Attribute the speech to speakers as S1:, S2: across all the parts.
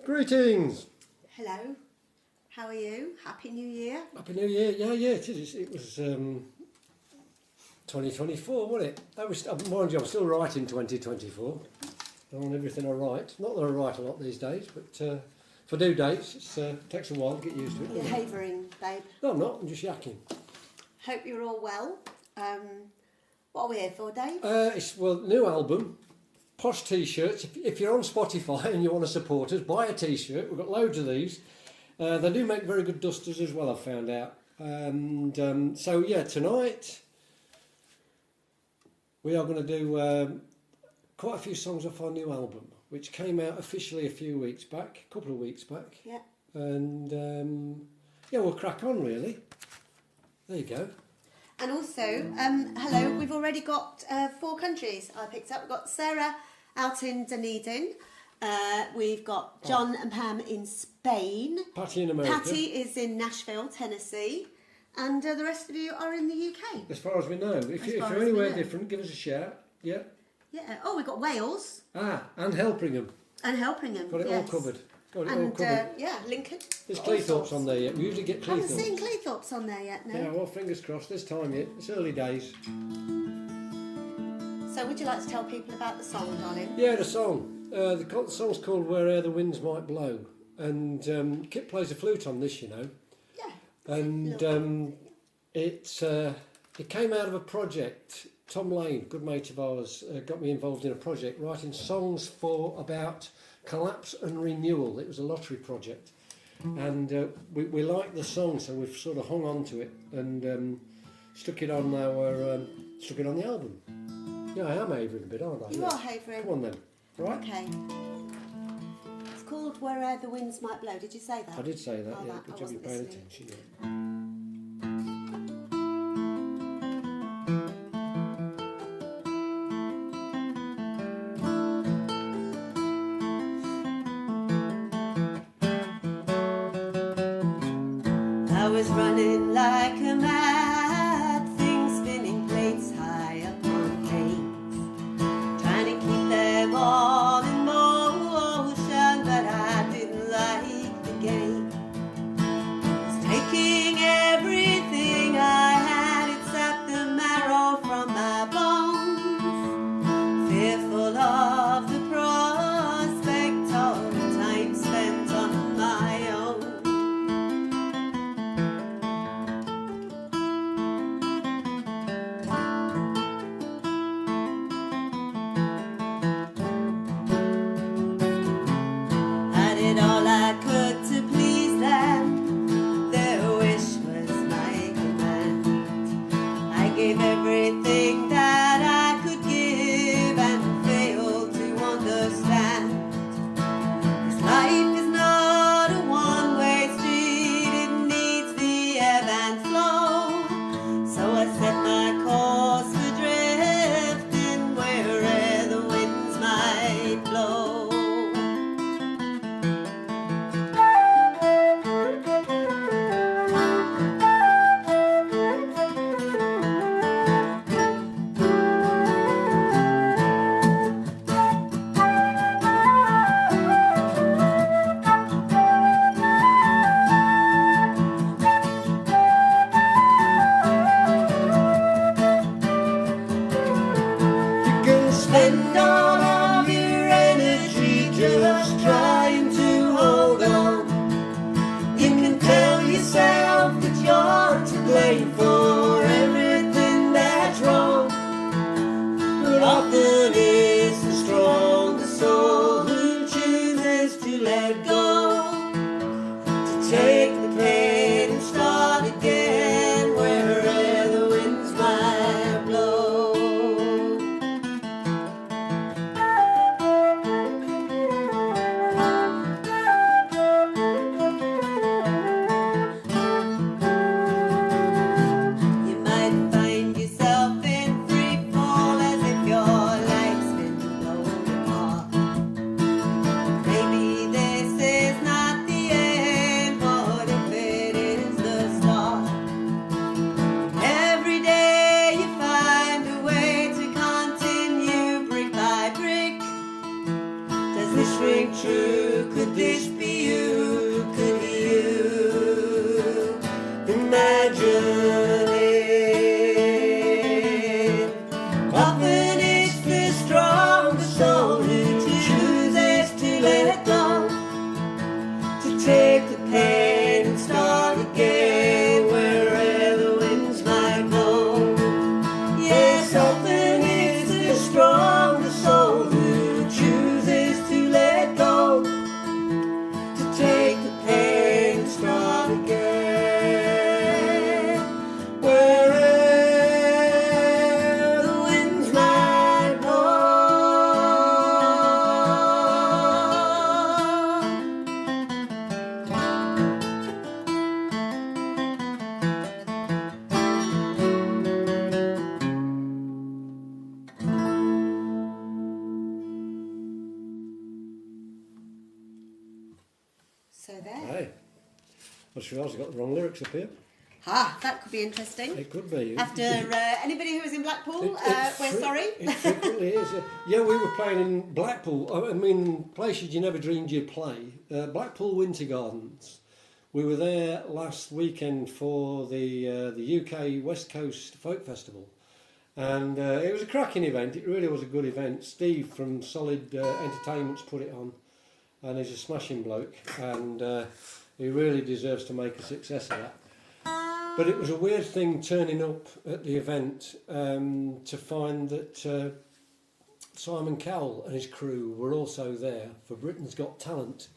S1: Greetings.
S2: Hello. How are you? Happy New Year.
S1: Happy New Year. Yeah, it is. It was 2024, wasn't it? Mind you, I'm still writing 2024. On everything I write. Not that I write a lot these days, but for due dates, it takes a while to get used to it.
S2: You're havering, babe.
S1: No, I'm not. I'm just yakking.
S2: Hope you're all well. What are we here for, Dave?
S1: It's new album. Posh t-shirts. If you're on Spotify and you want to support us, buy a t-shirt. We've got loads of these. They do make very good dusters as well, I've found out. And so yeah, tonight we are going to do quite a few songs off our new album, which came out officially a couple of weeks back.
S2: Yeah.
S1: And yeah, we'll crack on really. There you go.
S2: And also, hello, we've already got 4 countries I picked up. We've got Sarah out in Dunedin. We've got John and Pam in Spain.
S1: Patty in America.
S2: Patty is in Nashville, Tennessee. And the rest of you are in the UK.
S1: As far as we know. If you're anywhere different, give us a shout. Yeah.
S2: Yeah. Oh, we've got Wales.
S1: And Helpringham.
S2: And Helpringham.
S1: Got it all covered. Got it all covered.
S2: Yeah, Lincoln.
S1: There's Cleethorpes on there yet. We usually get Cleethorpes.
S2: I haven't seen Cleethorpes on there yet, no.
S1: Yeah, well, fingers crossed this time yet. It's early days.
S2: So would you like to tell people about the song, darling?
S1: Yeah, the song. The song's called Where'er the Winds Might Blow. And Kip plays the flute on this, you know.
S2: Yeah.
S1: And it came out of a project. Tom Lane, good mate of ours, got me involved in a project writing songs about collapse and renewal. It was a lottery project. And we liked the song, so we've sort of hung on to it and stuck it on the album. Yeah, I am havering a bit, aren't I?
S2: You are havering.
S1: Come on then. Right?
S2: Okay. It's called Where'er the Winds Might Blow. Did you say that?
S1: I did say that, yeah.
S2: That.
S1: Good
S2: I
S1: job you
S2: wasn't
S1: paying
S2: listening.
S1: attention. Yeah.
S2: I was running like a mad thing, spinning plates high up on plates, trying to keep them all in motion, but I didn't like the game. It's taking everything I had, it sapped the marrow from my bones, fearful of the prospect of time spent on my own. So there.
S1: Hey, I just realised I got the wrong lyrics up here.
S2: That could be interesting.
S1: It could be.
S2: After anybody who was in Blackpool, we're sorry.
S1: It frequently is. Yeah, we were playing in Blackpool. I mean, places you never dreamed you'd play. Blackpool Winter Gardens. We were there last weekend for the UK West Coast Folk Festival. And it was a cracking event. It really was a good event. Steve from Solid Entertainment's put it on. And he's a smashing bloke. And he really deserves to make a success of that. But it was a weird thing turning up at the event to find that Simon Cowell and his crew were also there for Britain's Got Talent.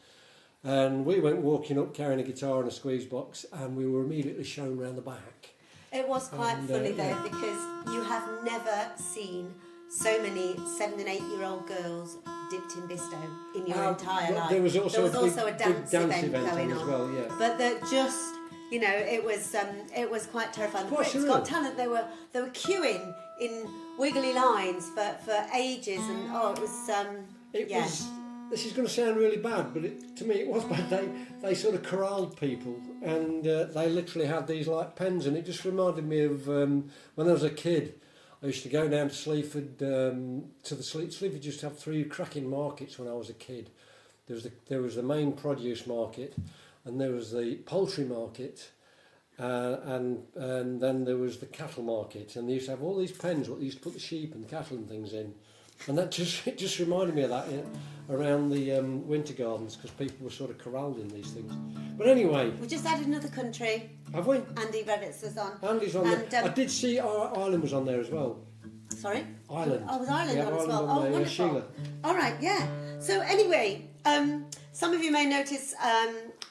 S1: And we went walking up carrying a guitar and a squeeze box, and we were immediately shown round the back.
S2: It was quite funny though, because you have never seen so many 7 and 8 year old girls dipped in Bisto in your entire life.
S1: There was also
S2: a dance event going on
S1: as well, yeah.
S2: But it was quite terrifying. The Brits Got Talent, they were queuing in wiggly lines for ages, and
S1: this is going to sound really bad, but to me it was bad. They sort of corralled people, and they literally had these like pens, and it just reminded me of when I was a kid. I used to go down to Sleaford, Sleaford used to have 3 cracking markets when I was a kid. There was the main produce market, and there was the poultry market, and then there was the cattle market, and they used to have all these pens what they used to put the sheep and cattle and things in, and that just reminded me of that around the winter gardens, because people were sort of corralled in these things. But anyway,
S2: we just added another country.
S1: Have we?
S2: Andy Revitz was on.
S1: Andy's on there. I did see Ireland was on there as well.
S2: Sorry?
S1: Ireland.
S2: Oh, was Ireland on as well?
S1: On
S2: Wonderful.
S1: Sheila.
S2: All right, yeah. So anyway, some of you may notice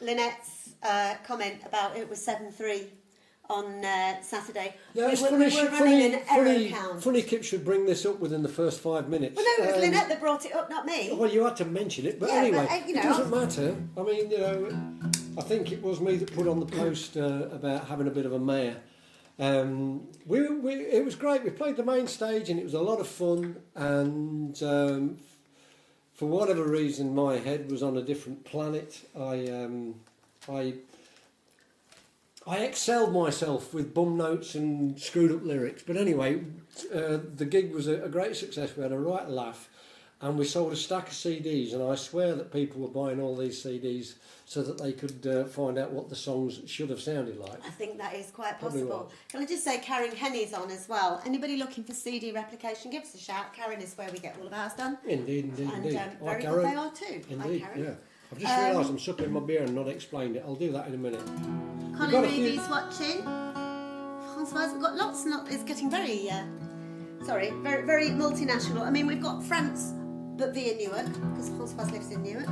S2: Lynette's comment about it was 7-3 on Saturday.
S1: Yeah, it's funny Kip should bring this up within the first 5 minutes.
S2: Well, no, it was Lynette that brought it up, not me.
S1: Well, you had to mention it, but
S2: yeah,
S1: anyway,
S2: but,
S1: it doesn't matter. I mean, I think it was me that put on the post about having a bit of a mare. It was great. We played the main stage and it was a lot of fun, and for whatever reason my head was on a different planet. I excelled myself with bum notes and screwed up lyrics, but anyway, the gig was a great success. We had a right laugh, and we sold a stack of CDs, and I swear that people were buying all these CDs so that they could find out what the songs should have sounded like.
S2: I think that is quite possible. Can I just say Karen Henny's on as well. Anybody looking for CD replication, give us a shout. Karen is where we get all of ours done.
S1: Indeed.
S2: And very good they are too.
S1: Indeed,
S2: Hi, Karen.
S1: yeah. I've just realised I'm supping my beer and not explained it. I'll do that in a minute.
S2: Colin Reevy's watching. Francoise, we've got lots and lots. It's getting very, very, very multinational. I mean, we've got France, but via Newark, because Francoise lives in Newark.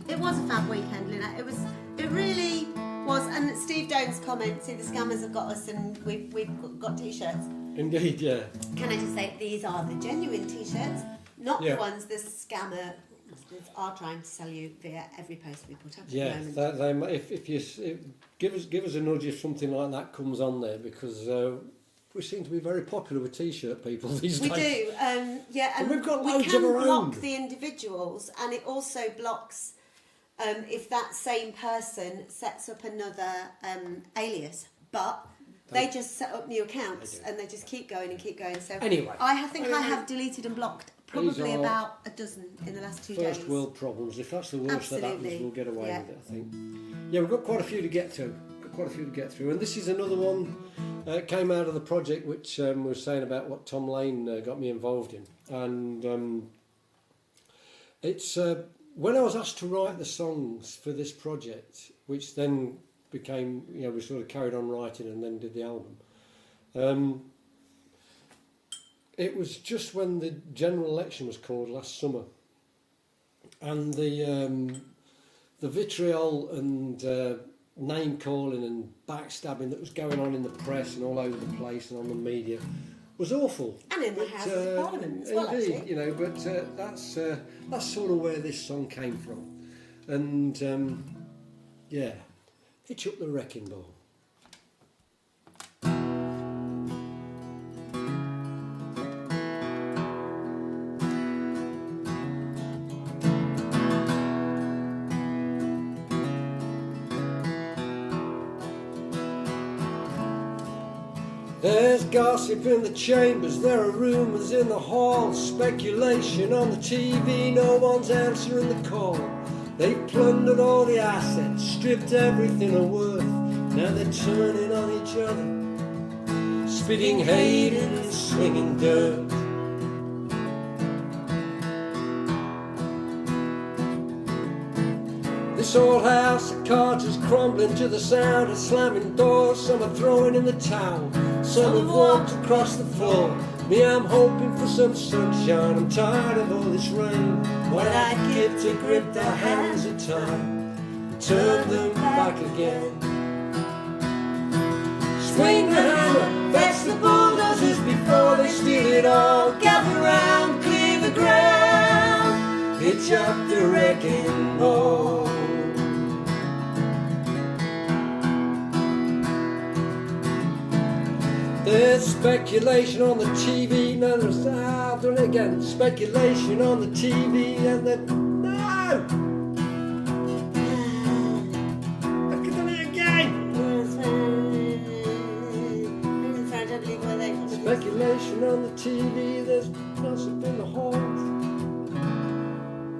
S2: It was a fab weekend, Lynette. It really was. And Steve Doan's comment, see, the scammers have got us, and we've got t-shirts.
S1: Indeed, yeah.
S2: Can I just say, these are the genuine t-shirts, not the ones the scammer are trying to sell you via every post we put up.
S1: Yeah, if you give us a nudge if something like that comes on there, because we seem to be very popular with t-shirt people these days.
S2: We do, and
S1: we've got loads of our own.
S2: We can block the individuals, and it also blocks if that same person sets up another alias, but they just set up new accounts and they just keep going and keep going. So
S1: anyway,
S2: I think I have deleted and blocked probably about a dozen in the last 2 days.
S1: First world problems. If that's the worst that happens, we'll get away with it, I think. Yeah, we've got quite a few to get to. And this is another one came out of the project which we were saying about what Tom Lane got me involved in. And it's when I was asked to write the songs for this project, which then became, we sort of carried on writing and then did the album. It was just when the general election was called last summer, and the vitriol and name calling and backstabbing that was going on in the press and all over the place and on the media was awful.
S2: And in the House of Parliament as well,
S1: indeed,
S2: actually.
S1: But that's sort of where this song came from, and Hitch up the wrecking ball. There's gossip in the chambers, there are rumours in the hall, speculation on the TV, no one's answering the call. They've plundered all the assets, stripped everything of worth. Now they're turning on each other, spitting hate and slinging dirt. This old house of cards is crumbling to the sound of slamming doors. Some are throwing in the towel, some have walked across the floor. Me, I'm hoping for some sunshine, I'm tired of all this rain. What I'd give to grip the hands of time and turn them back again. Swing the hammer, fetch the bulldozers before they steal it all. Gather round, clear the ground, hitch up the wrecking ball. There's speculation on the TV, no, there's, I've done it again. Speculation on the TV and the, no! I've done it again! Speculation on the TV, there's gossip in the halls.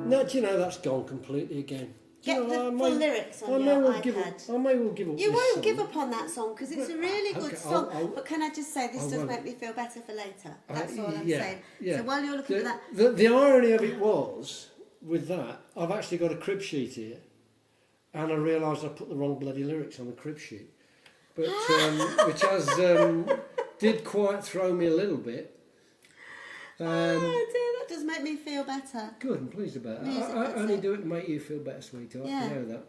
S1: No, do you know that's gone completely again?
S2: Get
S1: you know,
S2: the full lyrics on your iPad.
S1: I may well give up.
S2: You
S1: this
S2: won't
S1: song.
S2: give up on that song because it's a really good
S1: Okay,
S2: song. But can I just say, this does make me feel better for later. That's all I'm saying.
S1: Yeah.
S2: So while you're looking for that...
S1: The irony of it was, with that, I've actually got a crib sheet here, and I realised I put the wrong bloody lyrics on the crib sheet, but which has did quite throw me a little bit.
S2: Oh dear, that does make me feel better.
S1: Good, I'm pleased about it.
S2: Music,
S1: I only
S2: it.
S1: do it to make you feel better, sweetheart.
S2: Yeah.
S1: You know that.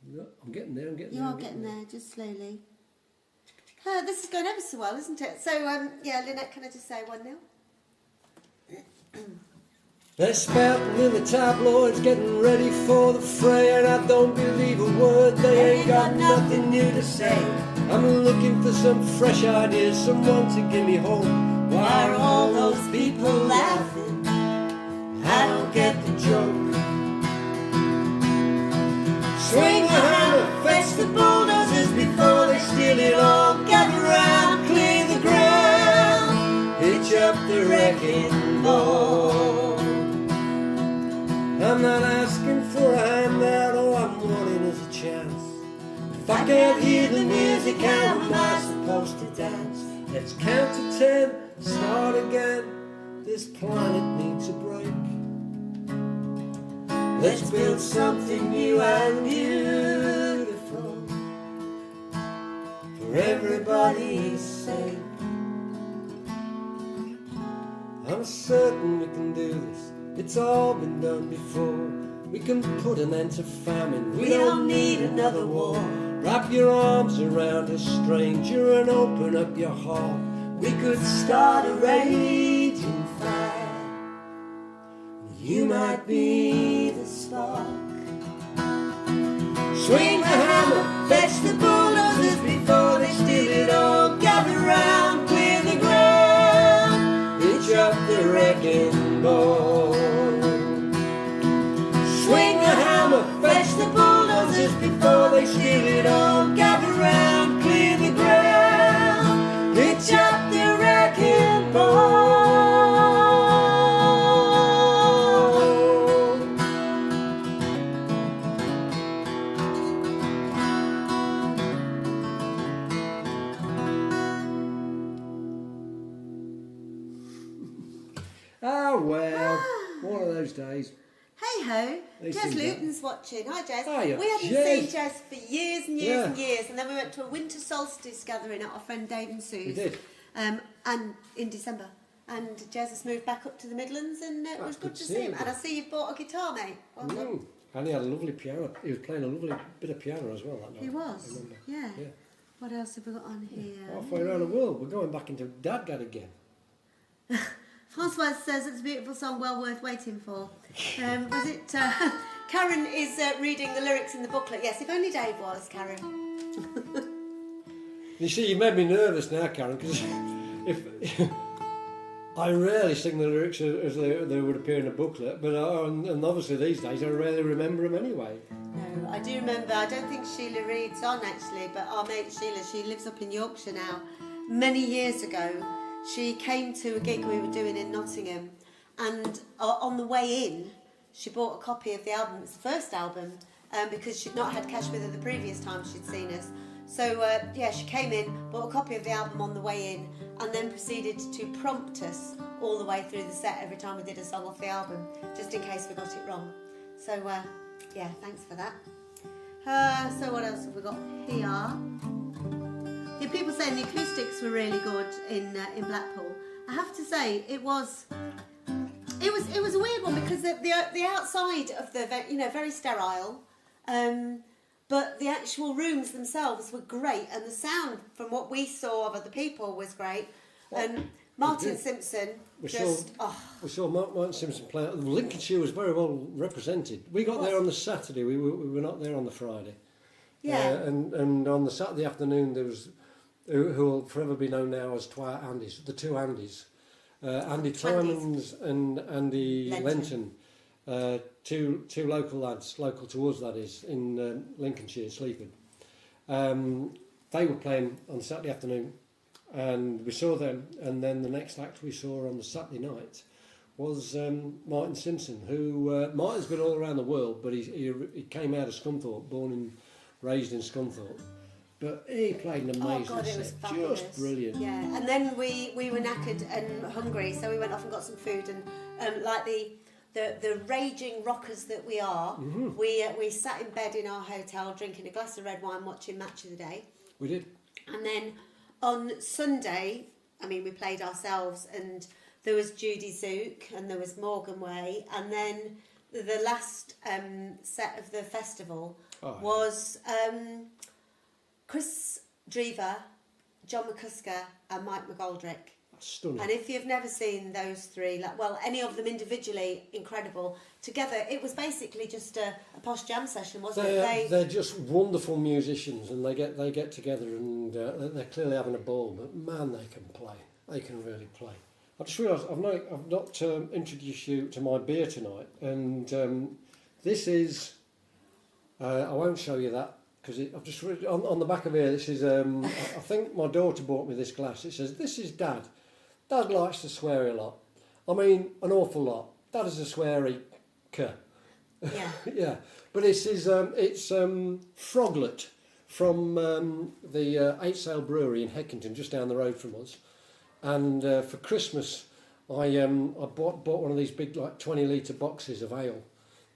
S1: No, I'm getting there, I'm getting
S2: You
S1: there.
S2: are getting there, just slowly. This is going ever so well, isn't it? So, yeah, Lynette, can I just say 1-0?
S1: They're spouting in the tabloids, getting ready for the fray, and I don't believe a word, they ain't got nothing new to say. I'm looking for some fresh ideas, someone to give me hope. Why are all those people laughing? I don't get the joke. Swing the hammer, fetch the bulldozers before they steal it all. Gather round, clear the ground, hitch up the wrecking ball. I'm not asking for a handout, all I'm wanting is a chance. If I can't hear the music, how am I supposed to dance? Let's count to 10, start again. This planet needs a break. Let's build something new and beautiful for everybody's sake. I'm certain we can do this. It's all been done before. We can put an end to famine. We don't need another war. Wrap your arms around a stranger and open up your heart. We could start a raging fire. You might be the spark. Swing the hammer, fetch the bulldozers before they steal it all. Gather round, clear the ground, hitch up the wrecking ball. Swing the hammer, fetch the bulldozers before they steal it all. Gather round, clear the ground, hitch up the wrecking ball. Ah, well, one of those days.
S2: Hey ho,
S1: They
S2: Jez
S1: sing that.
S2: Luton's watching. Hi Jez.
S1: Hiya,
S2: We hadn't
S1: Jez.
S2: seen Jez for years and years and
S1: Yeah.
S2: years, and then we went to a winter solstice gathering at our friend Dave and Sue's.
S1: We did.
S2: And in December. And Jez has moved back up to the Midlands, and it was good to see him. And I see you've bought a guitar, mate. Well done.
S1: And he had a lovely piano. He was playing a lovely bit of piano as well that night.
S2: He was.
S1: I remember.
S2: Yeah.
S1: Yeah.
S2: What else have we got on here?
S1: Halfway around the world. We're going back into Dadgad again.
S2: Francois says it's a beautiful song, well worth waiting for. Was it? Karen is reading the lyrics in the booklet. Yes, if only Dave was, Karen.
S1: You see, you made me nervous now, Karen, because I rarely sing the lyrics as they would appear in a booklet, but and obviously these days I rarely remember them anyway.
S2: No, I do remember. I don't think Sheila Reid's on actually, but our mate Sheila, she lives up in Yorkshire now. Many years ago, she came to a gig we were doing in Nottingham, and on the way in, she bought a copy of the album. It's the first album, because she'd not had cash with her the previous time she'd seen us. So yeah, she came in, bought a copy of the album on the way in, and then proceeded to prompt us all the way through the set every time we did a song off the album, just in case we got it wrong. So yeah, thanks for that. So what else have we got here? Yeah, people saying the acoustics were really good in Blackpool. I have to say it was a weird one because the outside of the very sterile. But the actual rooms themselves were great, and the sound from what we saw of other people was great. And Martin Simpson
S1: we saw Martin Simpson play. Lincolnshire was very well represented. We got there on the Saturday. We were not there on the Friday.
S2: Yeah.
S1: And on the Saturday afternoon there was who will forever be known now as Andys, the two Andys, Andy Tymans and Andy Lenton. Two local lads, local to us that is, in Lincolnshire, Sleaford. They were playing on Saturday afternoon, and we saw them. And then the next act we saw on the Saturday night was Martin Simpson, who Martin's been all around the world, but he came out of Scunthorpe, born and raised in Scunthorpe. But he played an amazing
S2: it was
S1: set,
S2: fabulous.
S1: just brilliant.
S2: Yeah, and then we were knackered and hungry, so we went off and got some food, and like the raging rockers that we are, we sat in bed in our hotel drinking a glass of red wine, watching Match of the Day.
S1: We did.
S2: And then on Sunday, we played ourselves, and there was Judy Zook and there was Morgan Way, and then the last set of the festival was Chris Drever, John McCusker and Mike McGoldrick.
S1: Stunning.
S2: And if you've never seen those three, any of them individually, incredible. Together, it was basically just a posh jam session, wasn't it?
S1: They're just wonderful musicians, and they get together, and they're clearly having a ball. But man, they can play. They can really play. I just realised I've not introduced you to my beer tonight, and this is. I won't show you that because I've just read on the back of here. This is. I think my daughter bought me this glass. It says, "This is Dad. Dad likes to swear a lot. I mean, an awful lot. Dad is a sweary cur."
S2: Yeah.
S1: Yeah. But this is it's Froglet from the Eight Sail Brewery in Heckington, just down the road from us. And for Christmas, I bought one of these big 20-litre boxes of ale.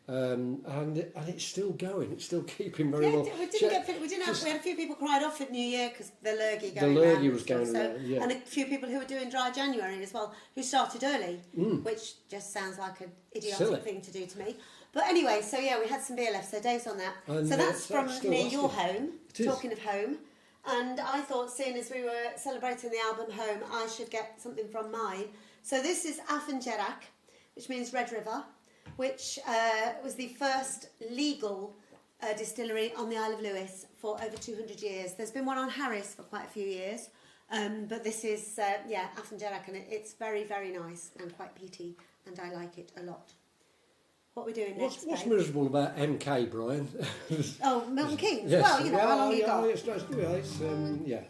S1: And it's still going. It's still keeping very well.
S2: We had a few people cried off at New Year because the lurgy
S1: was going around, yeah.
S2: And a few people who were doing dry January as well, who started early, which just sounds like an idiotic thing to do to me. But anyway, so yeah, we had some beer left, so Dave's on that. And so that's from near your home, talking of home. And I thought, seeing as we were celebrating the album Home, I should get something from mine. So this is Affenjerach, which means Red River, which was the first legal distillery on the Isle of Lewis for over 200 years. There's been one on Harris for quite a few years, but this is, Affenjerach, and it's very, very nice and quite peaty, and I like it a lot. What are we doing next?
S1: What's miserable about MK, Brian?
S2: Oh, Milton Keynes.
S1: Yes.
S2: Well, how long you got?
S1: Yeah.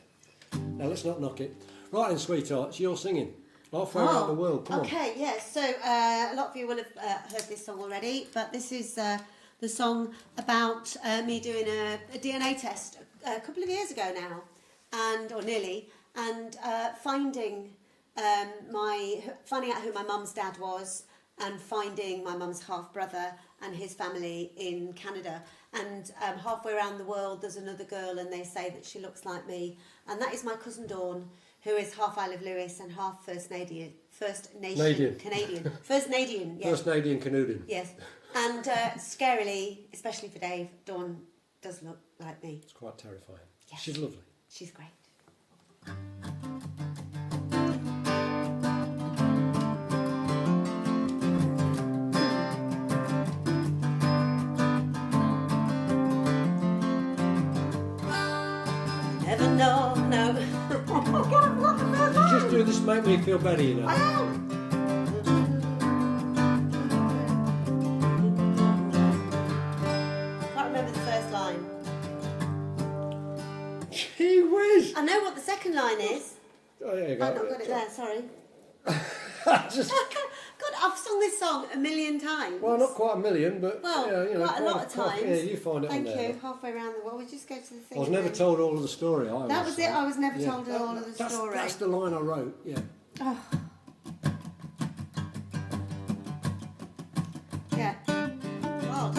S1: Now let's not knock it. Right then, sweethearts, you're singing. Halfway around the world, come on.
S2: Okay, yes. So a lot of you will have heard this song already, but this is the song about me doing a DNA test a couple of years ago now, or nearly, and finding out who my mum's dad was, and finding my mum's half-brother and his family in Canada. And halfway around the world, there's another girl, and they say that she looks like me. And that is my cousin Dawn, who is half Isle of Lewis and half First Nation Canadian. First Nadian, yes.
S1: First Nadian Canadian.
S2: Yes. And scarily, especially for Dave, Dawn does look like me.
S1: It's quite terrifying.
S2: Yes.
S1: She's lovely.
S2: She's great. Never know, no.
S1: You just do this to make me feel better, you know.
S2: I am. know what the second line is.
S1: Oh, there you go.
S2: I've not got it there, sorry.
S1: Just,
S2: God, I've sung this song a million times.
S1: well, not quite a million, but
S2: Well,
S1: yeah, you know,
S2: quite a lot of times.
S1: Yeah, you find it
S2: Thank
S1: on there.
S2: you. Halfway around the world. We just go to the thing.
S1: I was never
S2: then.
S1: told all of the story.
S2: That was it. I was never told all of the
S1: That's,
S2: story.
S1: that's the line I wrote. Yeah.
S2: Oh. Yeah. God.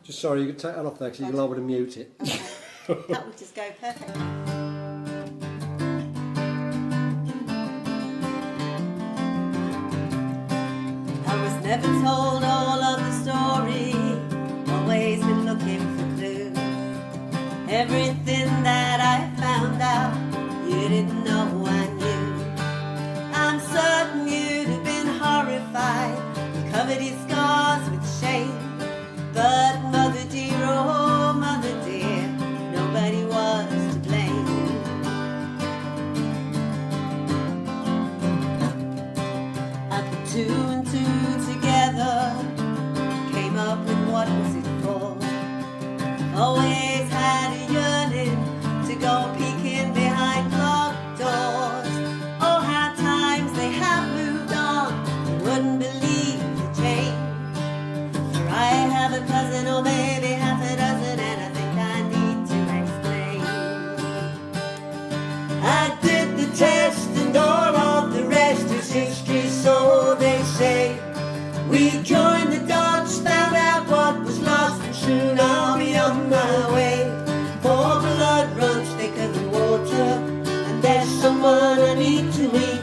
S1: Just sorry, you can take that off there because you're liable to mute it.
S2: Okay. That would just go perfect. I was never told all of the story. Always been looking for clues. Everything that I found out, you didn't know I knew. I'm certain you'd have been horrified. You covered your scars with shame. But mother dear, oh mother dear, nobody was to blame. I put two and two together, came up with what was it for. Always had a yearning to go peeking behind locked doors. Oh, how times they have moved on, you wouldn't believe the change. For I have a cousin, or maybe half a dozen, and I think I need to explain. I did the test and all of the rest is history, so they say. We joined the dots, found out what was lost, and soon I'll be on my way. For blood runs thicker than water, and there's someone I need to meet.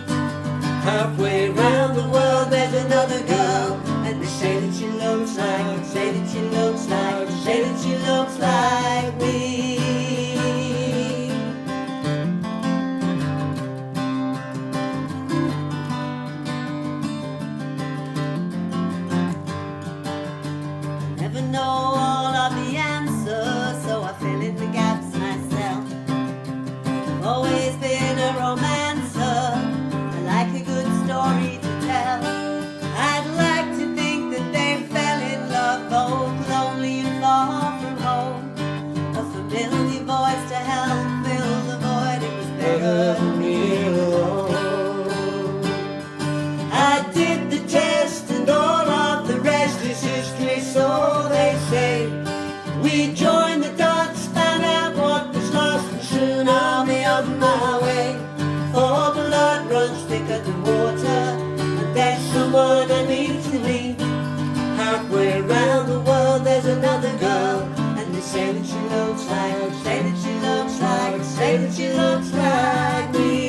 S2: Halfway around the world there's another girl, and they say that she looks like, say that she looks like, say that she looks like me. Never know all of the answers, so I fill in the gaps myself. I've always been a romancer, I like a good story to tell. I'd like to think that they fell in love, both lonely and far from home. A familiar voice to help fill the void, it was better than me alone. I did the test and all of the rest is history, so they say. We joined the dots, found out what was lost, and soon I'll be on my way. For blood runs thicker than water, and there's someone I need to meet. Halfway around the world there's another girl, and they say that she looks like, say that she looks like, say that she looks like me.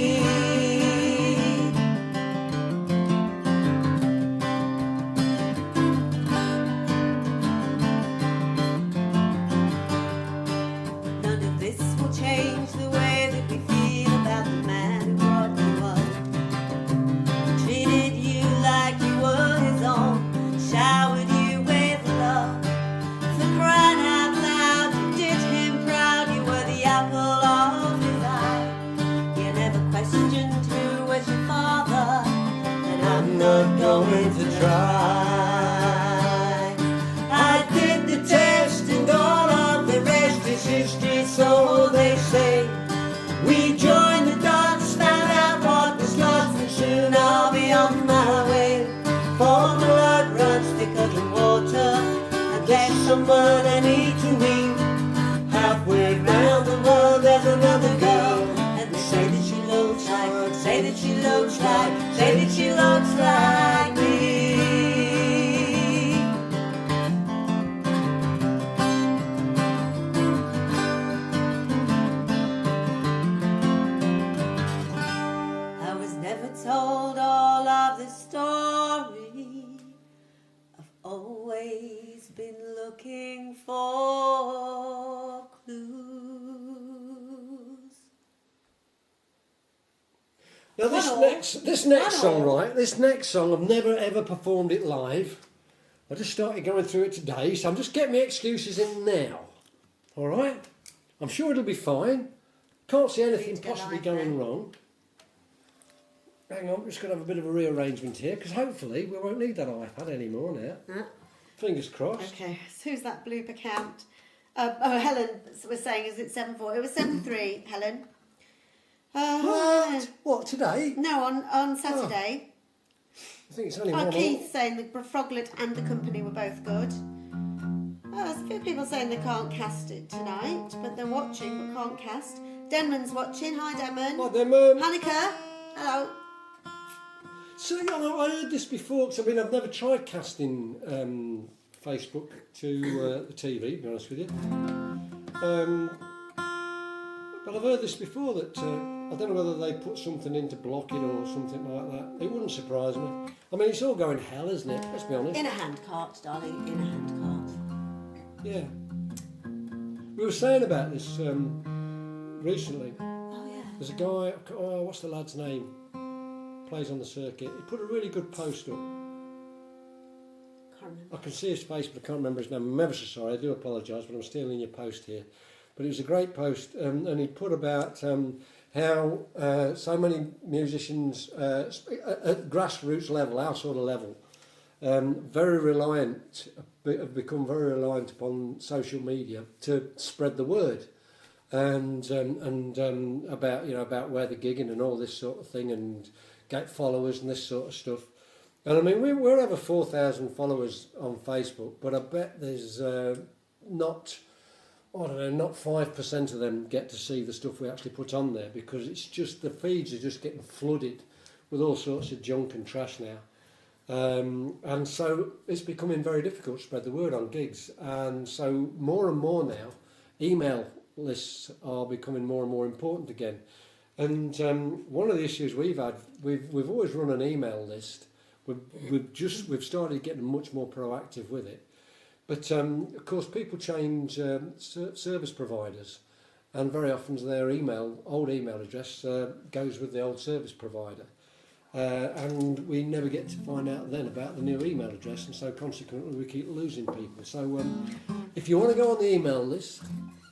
S2: None of this will change the way that we feel about the man who brought you up. Treated you like you were his own, showered you with love. For crying out loud, you did him proud, you were the apple of his eye. You never questioned who was your father, and I'm not going to try. I did the test and all of the rest is history, so they say. We joined the dots, found out what was lost, and soon I'll be on my way. For blood runs thicker than water, and there's someone I need to meet. Halfway around the world there's another girl, and they say that she looks like, say that she looks like, say that she looks like me. I was never told all of the story. I've always been looking for clues.
S1: Now this next song,
S2: One all.
S1: right? This next song, I've never ever performed it live. I just started going through it today, so I'm just getting my excuses in now. All right? I'm sure it'll be fine. Can't see anything
S2: Need to go
S1: possibly
S2: live
S1: going
S2: then.
S1: wrong. Hang on, I'm just going to have a bit of a rearrangement here, because hopefully we won't need that iPad anymore now.
S2: Huh?
S1: Fingers crossed.
S2: Okay, so who's that blooper count? Helen was saying, is it 7-4? It was 7-3, Helen.
S1: What, today?
S2: No, on Saturday.
S1: I think it's only one.
S2: Keith saying the Froglet and the Company were both good. There's a few people saying they can't cast it tonight, but they're watching but can't cast. Denman's watching. Hi, Denman.
S1: Hi, Denman.
S2: Hanukkah. Hello.
S1: So, I heard this before, because I've never tried casting Facebook to the TV, to be honest with you. But I've heard this before, that I don't know whether they put something in to block it or something like that. It wouldn't surprise me. I mean, it's all going hell, isn't it? Let's be honest.
S2: In a handcart, darling. In a handcart.
S1: Yeah. We were saying about this recently.
S2: Oh, yeah.
S1: There's a guy, what's the lad's name? Plays on the circuit. He put a really good post up.
S2: Can't remember.
S1: I can see his face, but I can't remember his name. I'm ever so sorry. I do apologise, but I'm stealing your post here. But it was a great post, and he put about how so many musicians at grassroots level, our sort of level, very reliant, have become very reliant upon social media to spread the word, and about where they're gigging and all this sort of thing, and get followers and this sort of stuff. And I mean, we're over 4,000 followers on Facebook, but I bet there's not 5% of them get to see the stuff we actually put on there, because it's just, the feeds are just getting flooded with all sorts of junk and trash now. And so it's becoming very difficult to spread the word on gigs. And so more and more now, email lists are becoming more and more important again. And one of the issues we've had, we've always run an email list. We've started getting much more proactive with it. But of course, people change service providers, and very often their old email address goes with the old service provider, and we never get to find out then about the new email address, and so consequently we keep losing people. So if you want to go on the email list,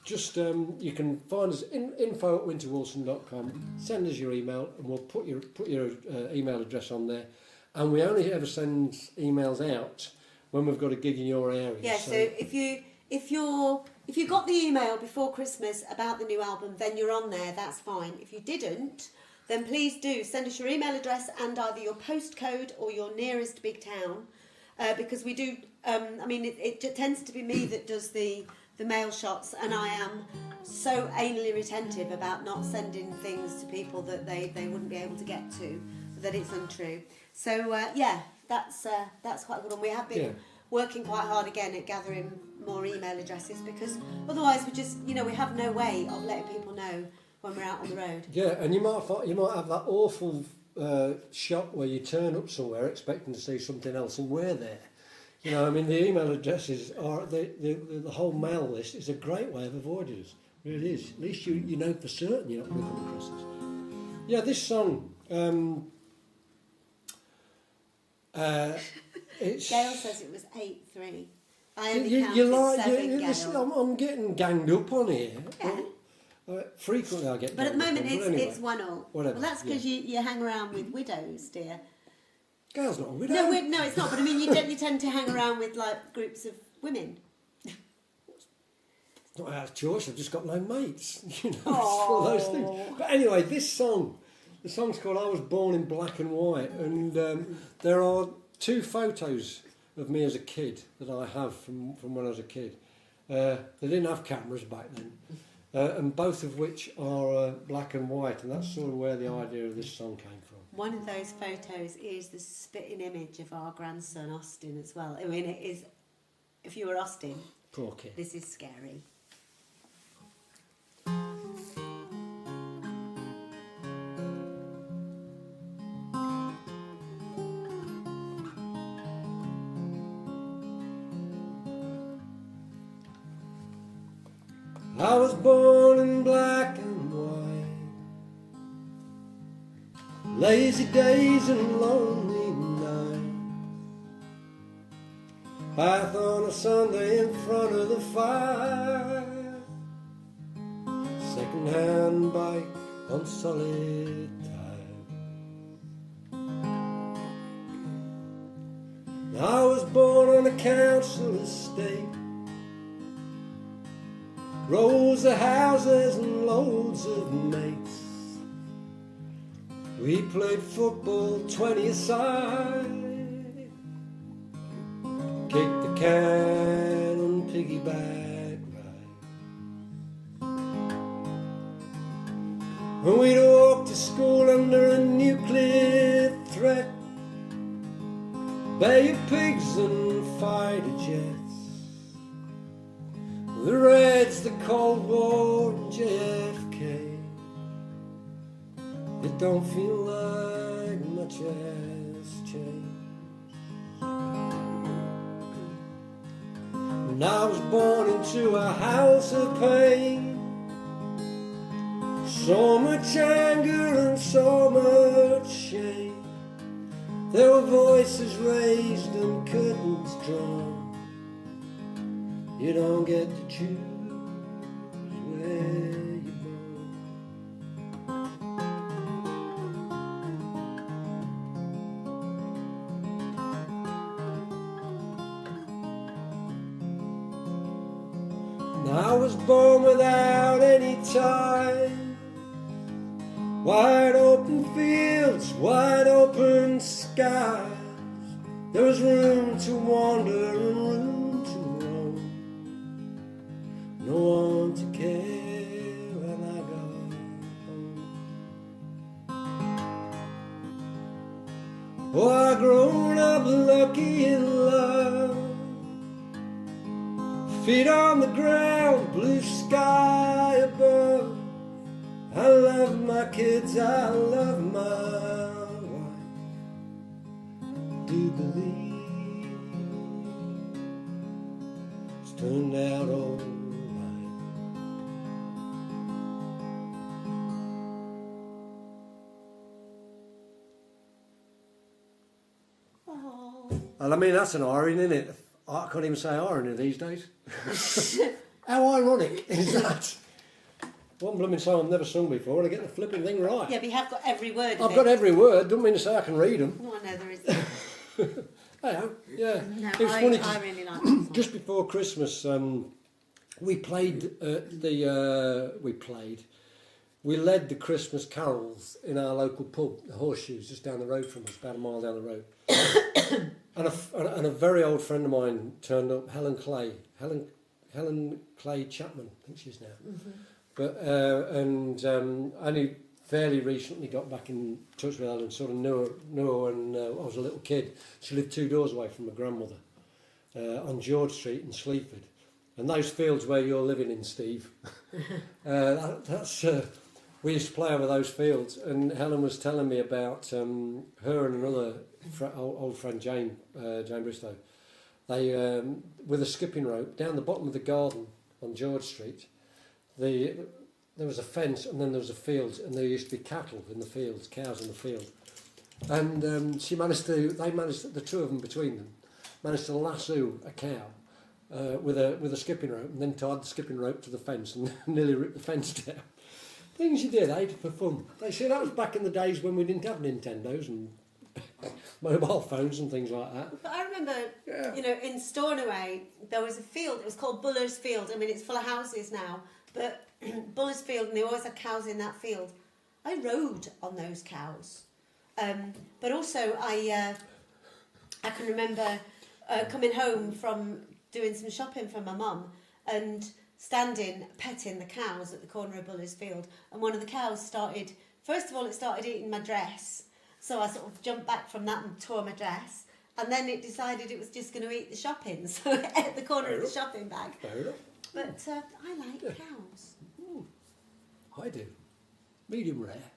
S1: just you can find us info@winterwilson.com. Send us your email, and we'll put your email address on there. And we only ever send emails out when we've got a gig in your area.
S2: Yeah, so if you got the email before Christmas about the new album, then you're on there, that's fine. If you didn't, then please do send us your email address and either your postcode or your nearest big town, because we do, it tends to be me that does the mail shots, and I am so anally retentive about not sending things to people that they wouldn't be able to get to, that it's untrue. So, that's quite a good one. We have been working quite hard again at gathering more email addresses, because otherwise we just, we have no way of letting people know when we're out on the road.
S1: Yeah, and you might have that awful shot where you turn up somewhere expecting to see something else and we're there. The email addresses are the whole mail list is a great way of avoiding us. It really is. At least you know for certain you're not going to come across us. Yeah, this song.
S2: Gail says it was 8-3. I only counted 7, Gail.
S1: I'm getting ganged up on here.
S2: Yeah.
S1: Frequently I get.
S2: But at the moment
S1: anyway,
S2: it's 1-1.
S1: Whatever.
S2: Well, that's because you hang around with widows, dear.
S1: Gail's not a widow.
S2: No, it's not. But I mean, you tend to hang around with like groups of women.
S1: It's not out of choice. I've just got no mates. It's
S2: Aww.
S1: one of those things. But anyway, this song. The song's called I Was Born in Black and White, and there are 2 photos of me as a kid that I have from when I was a kid. They didn't have cameras back then, and both of which are black and white, and that's sort of where the idea of this song came from.
S2: One of those photos is the spitting image of our grandson Austin as well. I mean, it is. If you were Austin,
S1: Poor kid.
S2: This is scary.
S1: I was born in black and white, lazy days and lonely nights, bath on a Sunday in front of the fire, second-hand bike on solid tires. I was born on a council estate. Rows of houses and loads of mates. We played football 20-a-side. Kicked the can and piggyback ride. And we'd walk to school under a nuclear threat. Bay of pigs and fighter jets. The Reds, the Cold War, and JFK. It don't feel like much has changed. And I was born into a house of pain. So much anger and so much shame. There were voices raised and curtains drawn. You don't get to choose where you're born. And I was born without any time. Wide open fields, wide open skies. There was room to wander and room to roam. No one to care when I got home. Oh, I grown up lucky in love. Feet on the ground, blue sky above. I love my kids, I love my wife. Do believe it's turned out all right.
S2: Oh.
S1: Well, I mean, that's an irony, isn't it? I can't even say irony these days. How ironic is that? One blooming song I've never sung before, and I get the flipping thing right.
S2: Yeah, but you have got every word.
S1: I've got every word, don't mean to say I can read them.
S2: No, I know there isn't.
S1: Yeah.
S2: No,
S1: It was funny,
S2: I really like that song.
S1: just before Christmas, we played we led the Christmas carols in our local pub, the Horseshoes, just down the road from us, about a mile down the road. and a very old friend of mine turned up, Helen Clay Chapman, I think she's now.
S2: Mm-hmm.
S1: But only fairly recently got back in touch with Helen, sort of knew her when I was a little kid. She lived 2 doors away from my grandmother on George Street in Sleaford. And those fields where you're living in, Steve, we used to play over those fields. And Helen was telling me about her and another old friend, Jane Bristow. They, with a skipping rope, down the bottom of the garden on George Street, there was a fence and then there was a field, and there used to be cattle in the fields, cows in the field. And the two of them between them, managed to lasso a cow with a skipping rope, and then tied the skipping rope to the fence and nearly ripped the fence down. Things you did, for fun. They say that was back in the days when we didn't have Nintendos and mobile phones and things like that.
S2: But I remember, in Stornoway, there was a field, it was called Buller's Field. I mean, it's full of houses now, but Buller's Field, and they always had cows in that field. I rode on those cows. But also, I can remember coming home from doing some shopping for my mum and standing, petting the cows at the corner of Buller's Field. And one of the cows started eating my dress. So I sort of jumped back from that and tore my dress. And then it decided it was just going to eat the shopping. So it ate the corner of the shopping bag.
S1: Fair enough.
S2: But I like cows.
S1: I do. Medium rare.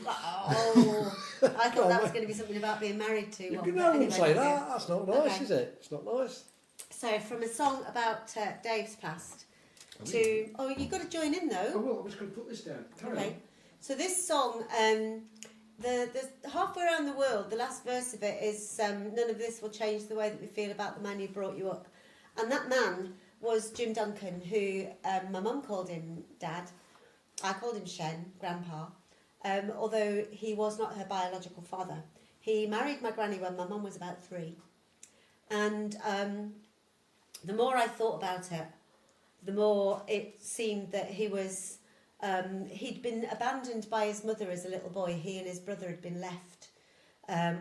S2: Oh, I thought that was going to be something about being married to.
S1: I wouldn't say that. That's not nice,
S2: Okay.
S1: is it? It's not nice.
S2: So from a song about Dave's past to... Oh, you've got to join in though.
S1: Oh, well, I'm just going to put this down.
S2: Okay. So this song, the halfway around the world, the last verse of it is none of this will change the way that we feel about the man who brought you up. And that man was Jim Duncan, who my mum called him Dad. I called him Shen, Grandpa, although he was not her biological father. He married my granny when my mum was about 3. And the more I thought about it, the more it seemed that he was, he'd been abandoned by his mother as a little boy. He and his brother had been left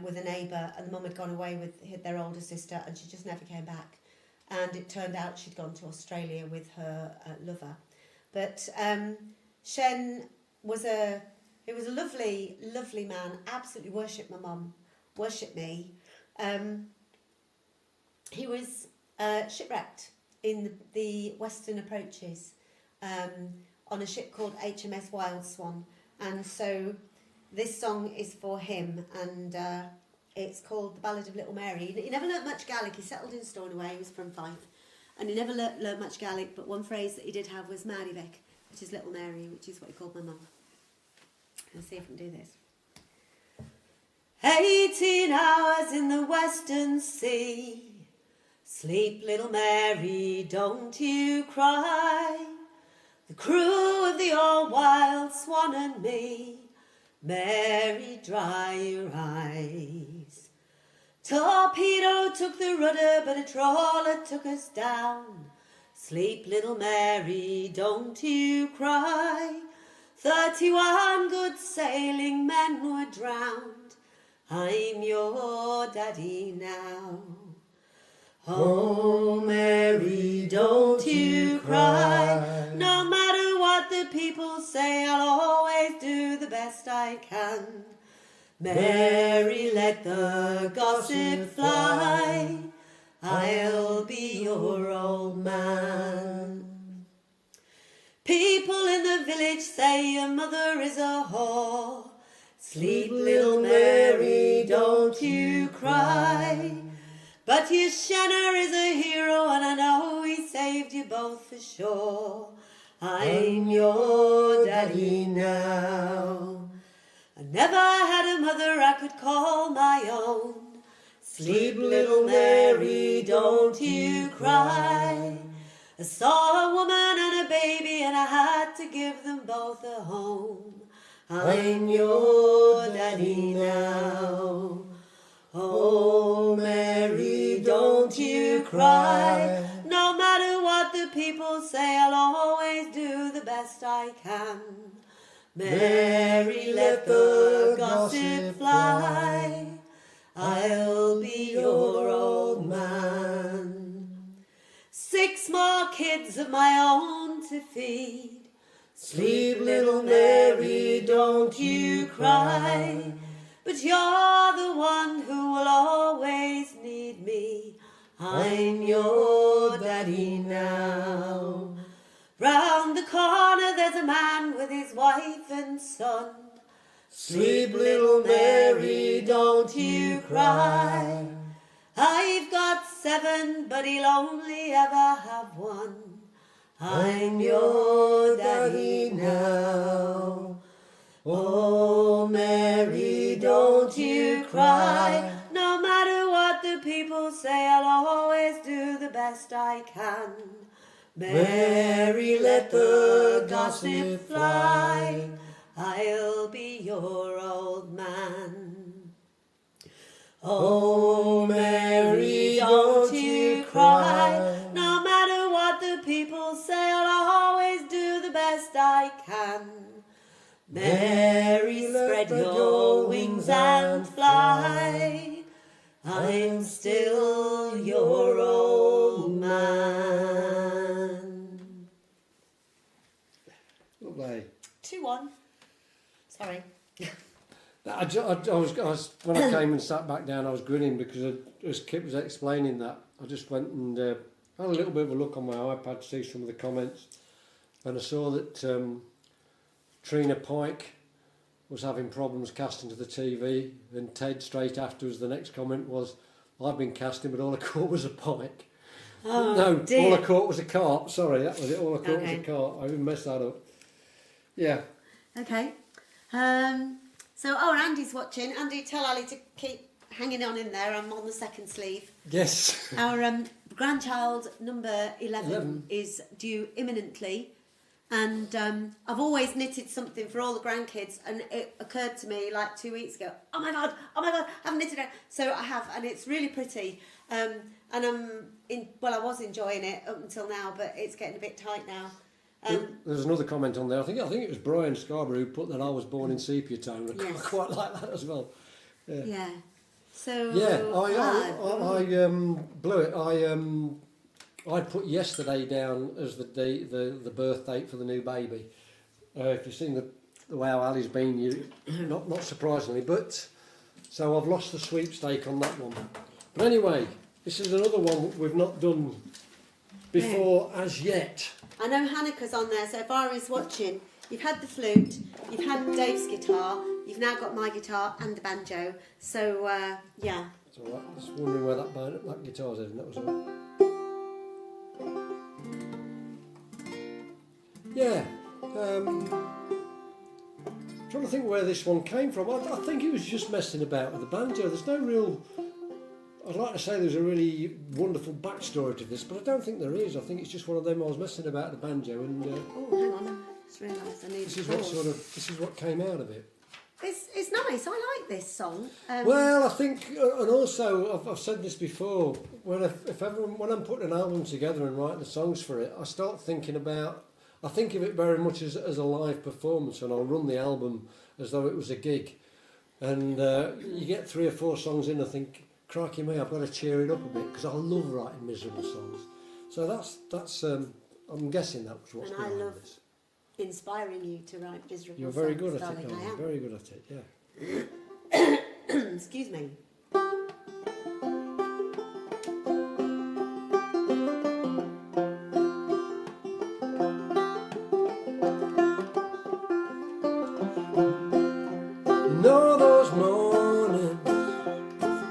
S2: with a neighbour, and the mum had gone away with their older sister, and she just never came back. And it turned out she'd gone to Australia with her lover. But Shen was a lovely, lovely man, absolutely worshipped my mum, worshipped me. He was shipwrecked in the Western Approaches on a ship called HMS Wild Swan. And so this song is for him, and it's called The Ballad of Little Mary. He never learnt much Gaelic. He settled in Stornoway, he was from Fife, and he never learnt much Gaelic, but one phrase that he did have was Marivek, which is Little Mary, which is what he called my mum. Let's see if we can do this. 18 hours in the Western Sea. Sleep, little Mary, don't you cry. The crew of the old Wild Swan and me. Mary, dry your eyes. Torpedo took the rudder, but a trawler took us down. Sleep, little Mary, don't you cry. 31 good sailing men were drowned. I'm your daddy now. Oh, Mary, don't you cry. No matter what the people say, I'll always do the best I can. Mary, let the gossip fly. I'll be your old man. People in the village say your mother is a whore. Sleep, little Mary, don't you cry. But your Shenner is a hero, and I know he saved you both for sure. I'm your daddy now. I never had a mother I could call my own. Sleep, little Mary, don't you cry. I saw a woman and a baby, and I had to give them both a home. I'm your daddy now. Oh, Mary, don't you cry. No matter what the people say, I'll always do the best I can. Mary, let the gossip fly. I'll be your old man. 6 more kids of my own to feed. Sleep, little Mary, don't you cry. But you're the one who will always need me. I'm your daddy now. Round the corner there's a man with his wife and son. Sleep, little Mary, don't you cry. I've got 7, but he'll only ever have 1. I'm your daddy now. Oh, Mary, don't you cry. No matter what the people say, I'll always do the best I can. Mary, let the gossip fly. I'll be your old man. Oh, Mary, don't you cry. No matter what the people say, I'll always do the best I can. Mary, spread your wings and fly. I'm still your old man.
S1: Lovely.
S2: 2-1. Sorry.
S1: I was when I came and sat back down, I was grinning because as Kip was explaining that, I just went and had a little bit of a look on my iPad to see some of the comments, and I saw that Trina Pike was having problems casting to the TV, and Ted straight afterwards, the next comment was, I've been casting, but all I caught was a pike.
S2: Oh,
S1: no,
S2: dear.
S1: all I caught was a carp. Sorry, that was it. All I caught was
S2: Okay.
S1: a carp. I even messed that up. Yeah.
S2: Okay. Andy's watching. Andy, tell Ali to keep hanging on in there. I'm on the second sleeve.
S1: Yes.
S2: Our grandchild number 11 is due imminently, And I've always knitted something for all the grandkids, and it occurred to me like 2 weeks ago, oh my god, I haven't knitted it. So I have, and it's really pretty. And I was enjoying it up until now, but it's getting a bit tight now.
S1: There's another comment on there. I think it was Brian Scarborough who put that I was born in sepia tone. I
S2: Yes.
S1: quite like that as well.
S2: Yeah. So
S1: I blew it. I put yesterday down as the birth date for the new baby. If you've seen the way Ali's been, not surprisingly, but so I've lost the sweepstake on that one. But anyway, this is another one we've not done before as yet.
S2: I know Hanukkah's on there, so if Ari's watching, you've had the flute, you've had Dave's guitar, you've now got my guitar and the banjo. So yeah.
S1: It's all right. Just wondering where that guitar's in. That was all right. Yeah, trying to think where this one came from. I think he was just messing about with the banjo. There's no real, I'd like to say there's a really wonderful backstory to this, but I don't think there is. I think it's just one of them. I was messing about the banjo, and
S2: oh, hang on, I just realised I need.
S1: This is what came out of it.
S2: It's nice. I like this song.
S1: Well, I think, and also I've said this before. When I'm putting an album together and writing the songs for it, I start thinking about. I think of it very much as a live performance, and I'll run the album as though it was a gig. And you get 3 or 4 songs in, I think, crikey me, I've got to cheer it up a bit, because I love writing miserable songs. So that's I'm guessing that's what's going on. And I love
S2: inspiring you to write miserable songs.
S1: You're very good at
S2: darling,
S1: it, darling. Very good at it, yeah.
S2: Excuse me.
S1: Know those mornings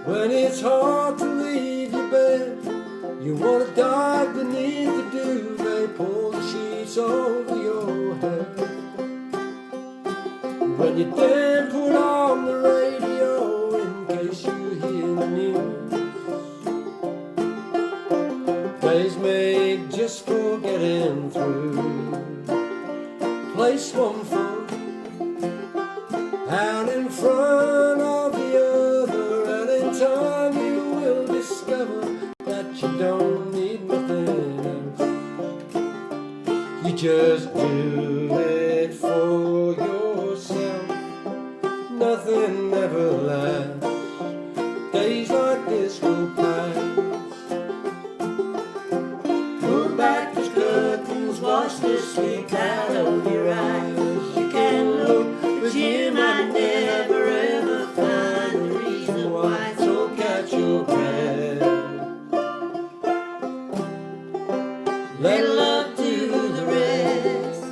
S1: when it's hard to leave your bed, you want to dive beneath the duvet, pull the sheets over your head. When you then put on the radio in case you hear the news, days made just for getting through. Place one foot out in front of the other, and in time you will discover that you don't need nothing else. You just do it for yourself. Nothing ever lasts. Days like this will pass. Pull back the curtains, wash the sleep out of your eyes. You can look, but you might never ever find the reason why. So catch your breath. Let love do the rest.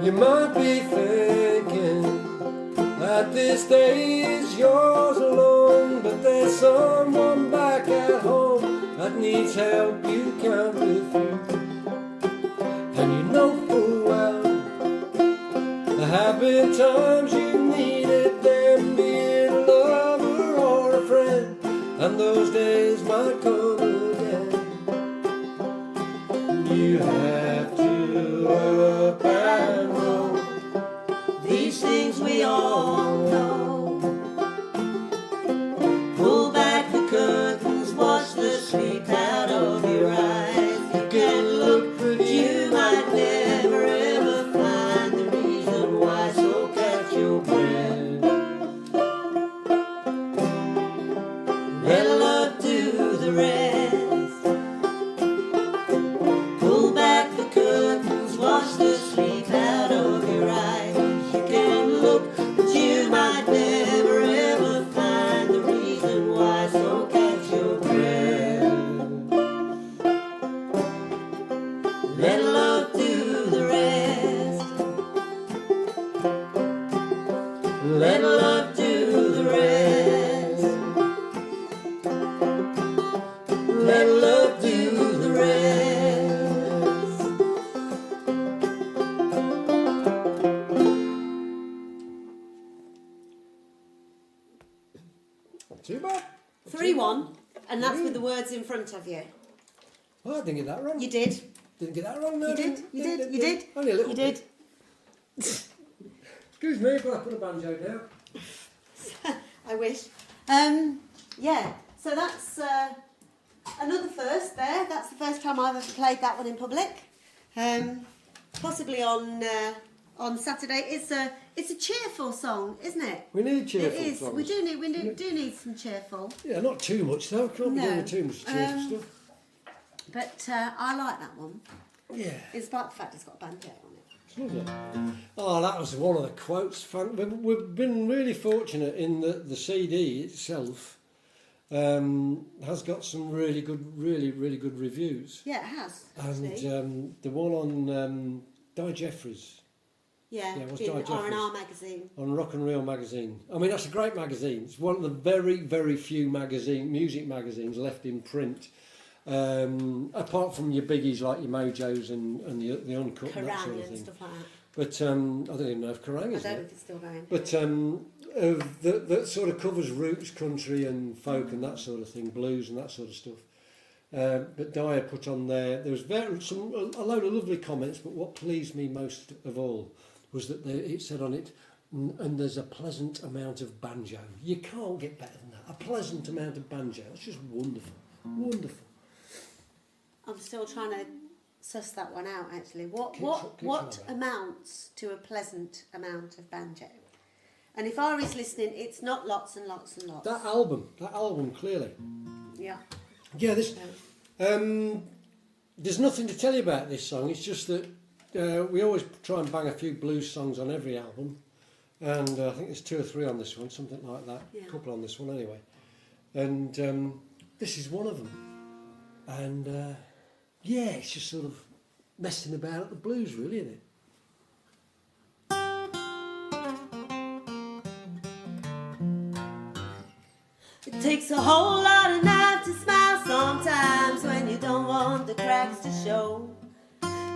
S1: You might be thinking that this day is yours alone, but there's someone back at home that needs help you can't refuse. And you know full well there have been times you needed them, being a lover or a friend, and those days might come again. You have to up and roll, these things we all know. Pull back the curtains, wash the sleep out of your eyes. You can look, but you might never ever find the reason why. So catch your breath. Let love do the rest. Pull back the
S2: words in front of you.
S1: Oh, I didn't get that wrong.
S2: You did.
S1: Didn't get that wrong, no.
S2: You did.
S1: Only a little
S2: You
S1: bit.
S2: did.
S1: Excuse me, but I put a banjo down.
S2: I wish. Yeah, so that's another first there. That's the first time I've ever played that one in public. Possibly on Saturday. It's a cheerful song, isn't it?
S1: We need cheerful
S2: It is.
S1: songs.
S2: We do need some cheerful.
S1: Yeah, not too much though. Can't be
S2: No.
S1: doing too much cheerful stuff.
S2: But I like that one.
S1: Yeah.
S2: In spite of the fact it's got a banjo on it.
S1: It's lovely. Oh, that was one of the quotes. We've been really fortunate in that the CD itself has got some really good reviews.
S2: Yeah, it has.
S1: And
S2: Actually.
S1: the one on Di Jeffries
S2: yeah,
S1: it was
S2: in
S1: Di
S2: R&R
S1: Jeffries.
S2: magazine.
S1: on Rock and Reel magazine. I mean, that's a great magazine. It's one of the very few music magazines left in print. Apart from your biggies like your Mojos and the Uncut and that sort
S2: Kerrang
S1: of
S2: and
S1: thing.
S2: stuff like that.
S1: But I don't even know if Kerrang
S2: I
S1: is
S2: don't know
S1: there.
S2: if it's still going.
S1: But that sort of covers roots, country and folk and that sort of thing, blues and that sort of stuff. But Dyer put on there was a load of lovely comments, but what pleased me most of all was that it said on it, and there's a pleasant amount of banjo. You can't get better than that. A pleasant amount of banjo. It's just wonderful. Wonderful.
S2: I'm still trying to suss that one out actually. What
S1: trying.
S2: amounts to a pleasant amount of banjo? And if Ari's listening, it's not lots and lots and lots.
S1: That album clearly.
S2: Yeah.
S1: Yeah, there's nothing to tell you about this song. It's just that we always try and bang a few blues songs on every album, and I think there's 2 or 3 on this one, something like that.
S2: Yeah.
S1: A couple on this one anyway, and this is one of them. And yeah, it's just sort of messing about at the blues, really, isn't it?
S2: It takes a whole lot of nerve to smile sometimes when you don't want the cracks to show.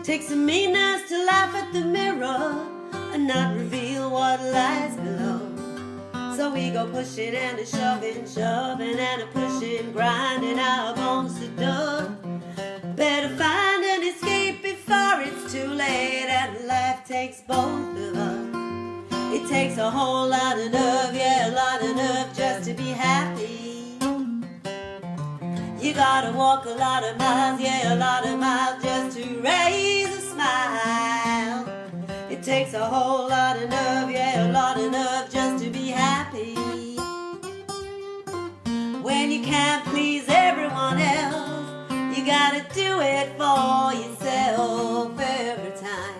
S2: Takes some meanness to laugh at the mirror and not reveal what lies below. So we go pushing and a shoving and a pushing, grinding our bones to dust. Better find an escape before it's too late and life takes both of us. It takes a whole lot of nerve, yeah, a lot of nerve just to be happy. You gotta walk a lot of miles, yeah, a lot of miles just to raise a smile. It takes a whole lot of nerve, yeah, a lot of nerve just to be happy. When you can't please everyone else, you gotta do it for yourself every time.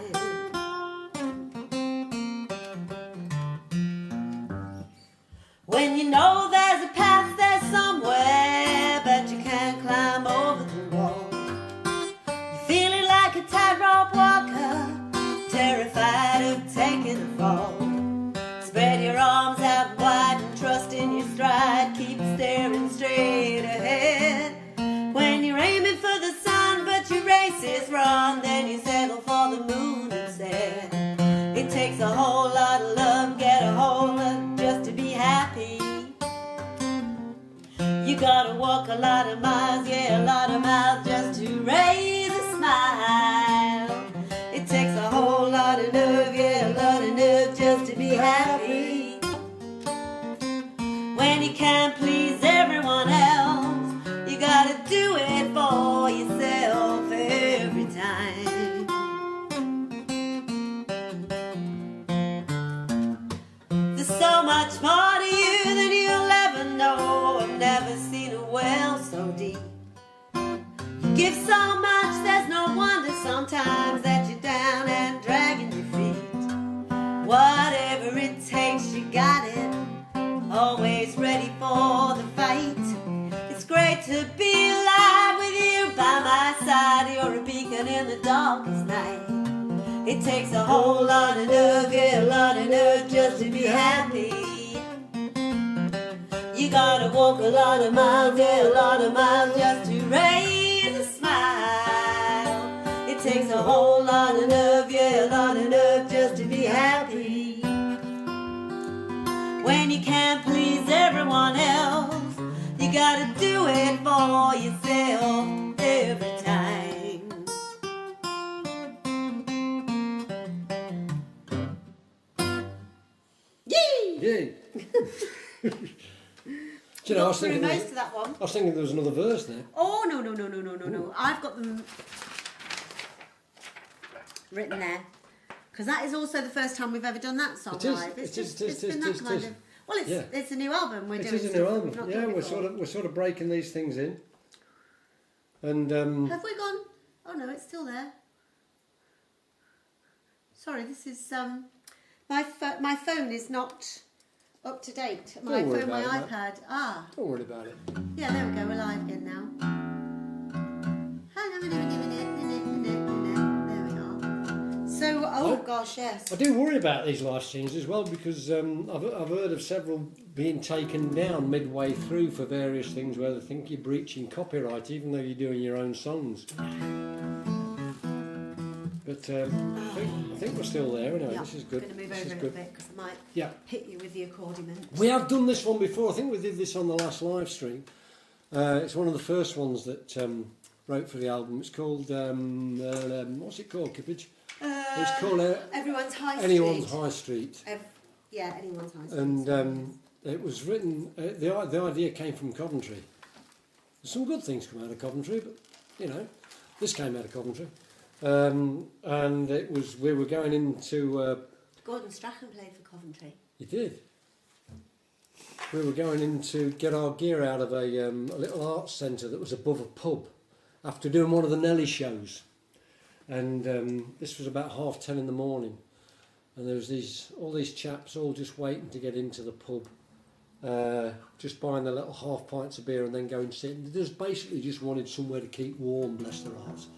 S2: When you know there's a path there somewhere, but you can't climb over the wall. You're feeling like a tightrope walker, terrified of taking a fall. Spread your arms out wide and trust in your stride, keep staring straight ahead. When you're aiming for the sun but your race is wrong, then you settle for the moon instead. It takes a whole lot of love, get a whole lot just to be happy. You gotta walk a lot of miles, yeah, a lot of miles just to raise a smile. It takes a whole lot of nerve, yeah, a lot of nerve just to be happy. When you can't please everyone else, you gotta do it for yourself every time. There's so much more to you than you'll ever know. I've never seen a well so deep. You give so much, there's no wonder sometimes that you're down and dragging your feet. Whatever it takes, you got it. Always ready for the fight. It's great to be alive with you by my side. You're a beacon in the darkest night. It takes a whole lot of nerve, yeah, a lot of nerve just to be happy. You gotta walk a lot of miles, yeah, a lot of miles just to raise a smile. It takes a whole lot of nerve, yeah, a lot of nerve just to be happy. When you can't please everyone else, you You gotta do it for yourself every time. Yay!
S1: Yay! Do you know, I was
S2: Got through
S1: thinking
S2: most of that one.
S1: I was thinking there was another verse there.
S2: Oh, no. I've got them written there. Because that is also the first time we've ever done that song
S1: It is,
S2: live. It's
S1: it is,
S2: just,
S1: it is,
S2: it's
S1: it
S2: been
S1: is,
S2: that
S1: it
S2: kind
S1: is.
S2: of... Well,
S1: Yeah.
S2: it's a new album we're
S1: It
S2: doing.
S1: is a new
S2: so we've
S1: album.
S2: not
S1: Yeah,
S2: done it
S1: we're
S2: before.
S1: sort of breaking these things in. And
S2: Have we gone? Oh no, it's still there. Sorry, this is my phone is not up to date. My
S1: Don't worry
S2: phone, my
S1: about it,
S2: iPad. Ah,
S1: don't worry about it.
S2: yeah, there we go. We're live again now. Hang on a minute. There we are. So, oh gosh, yes.
S1: I do worry about these live streams as well because I've heard of several being taken down midway through for various things where they think you're breaching copyright even though you're doing your own songs. But I think we're still there anyway.
S2: Yeah,
S1: This is good.
S2: I'm going to move
S1: This
S2: over
S1: is
S2: a
S1: good.
S2: little bit because I might
S1: Yeah.
S2: hit you with the accompaniment.
S1: We have done this one before. I think we did this on the last live stream. It's one of the first ones that wrote for the album. It's called what's it called, Kippage? It's called
S2: Everyone's High
S1: Anyone's
S2: Street.
S1: High Street.
S2: Yeah, Anyone's High Street.
S1: And it was written. The idea came from Coventry. Some good things come out of Coventry, but you know, this came out of Coventry. And it was we were going into.
S2: Gordon Strachan played for Coventry.
S1: He did. We were going in to get our gear out of a little arts centre that was above a pub after doing one of the Nelly shows. And this was about 10:30 in the morning. And there was all these chaps all just waiting to get into the pub, just buying their little half pints of beer and then going and sit. They just basically just wanted somewhere to keep warm, bless their hearts.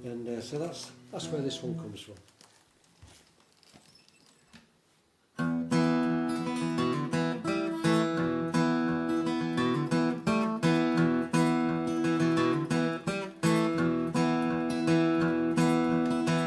S1: And so that's where this one comes from.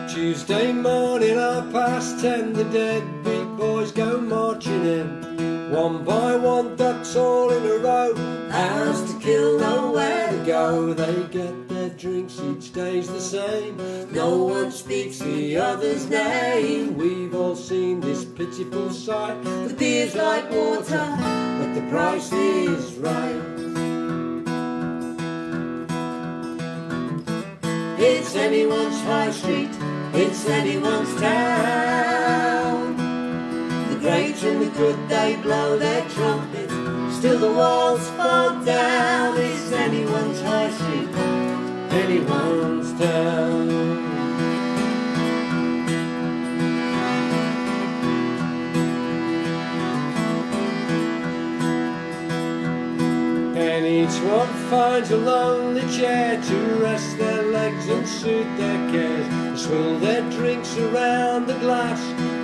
S1: Tuesday morning, 10:30, the deadbeat boys go marching in. One by one, ducks all in a row. Hours to kill, nowhere to go. They get their drinks, each day's the same. No one speaks the other's name. We've all seen this pitiful sight. The beer's like water, but the price is right. It's anyone's high street, it's anyone's town. The great and the good, they blow their trumpets, still the walls fall down. It's anyone's high street, anyone's town. And each one finds a lonely chair to rest their legs and soothe their cares. They swill their drinks around the glass.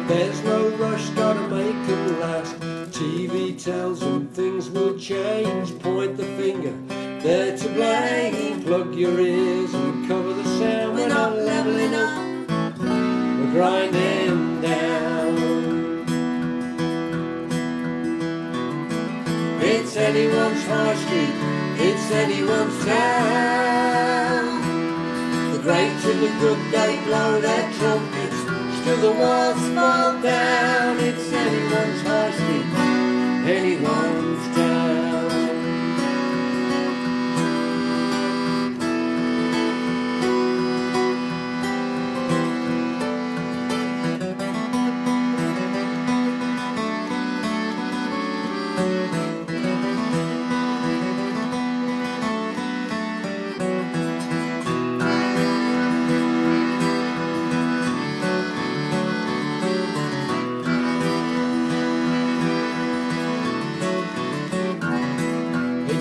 S1: There's no rush, gotta make them last. TV tells them things will change. Point the finger, they're to blame. Plug your ears and cover the sound. We're not levelling up, we're grinding down. It's anyone's high street, it's anyone's town. The great and the good, they blow their trumpets, still the walls fall down. It's anyone's high street, anyone's town.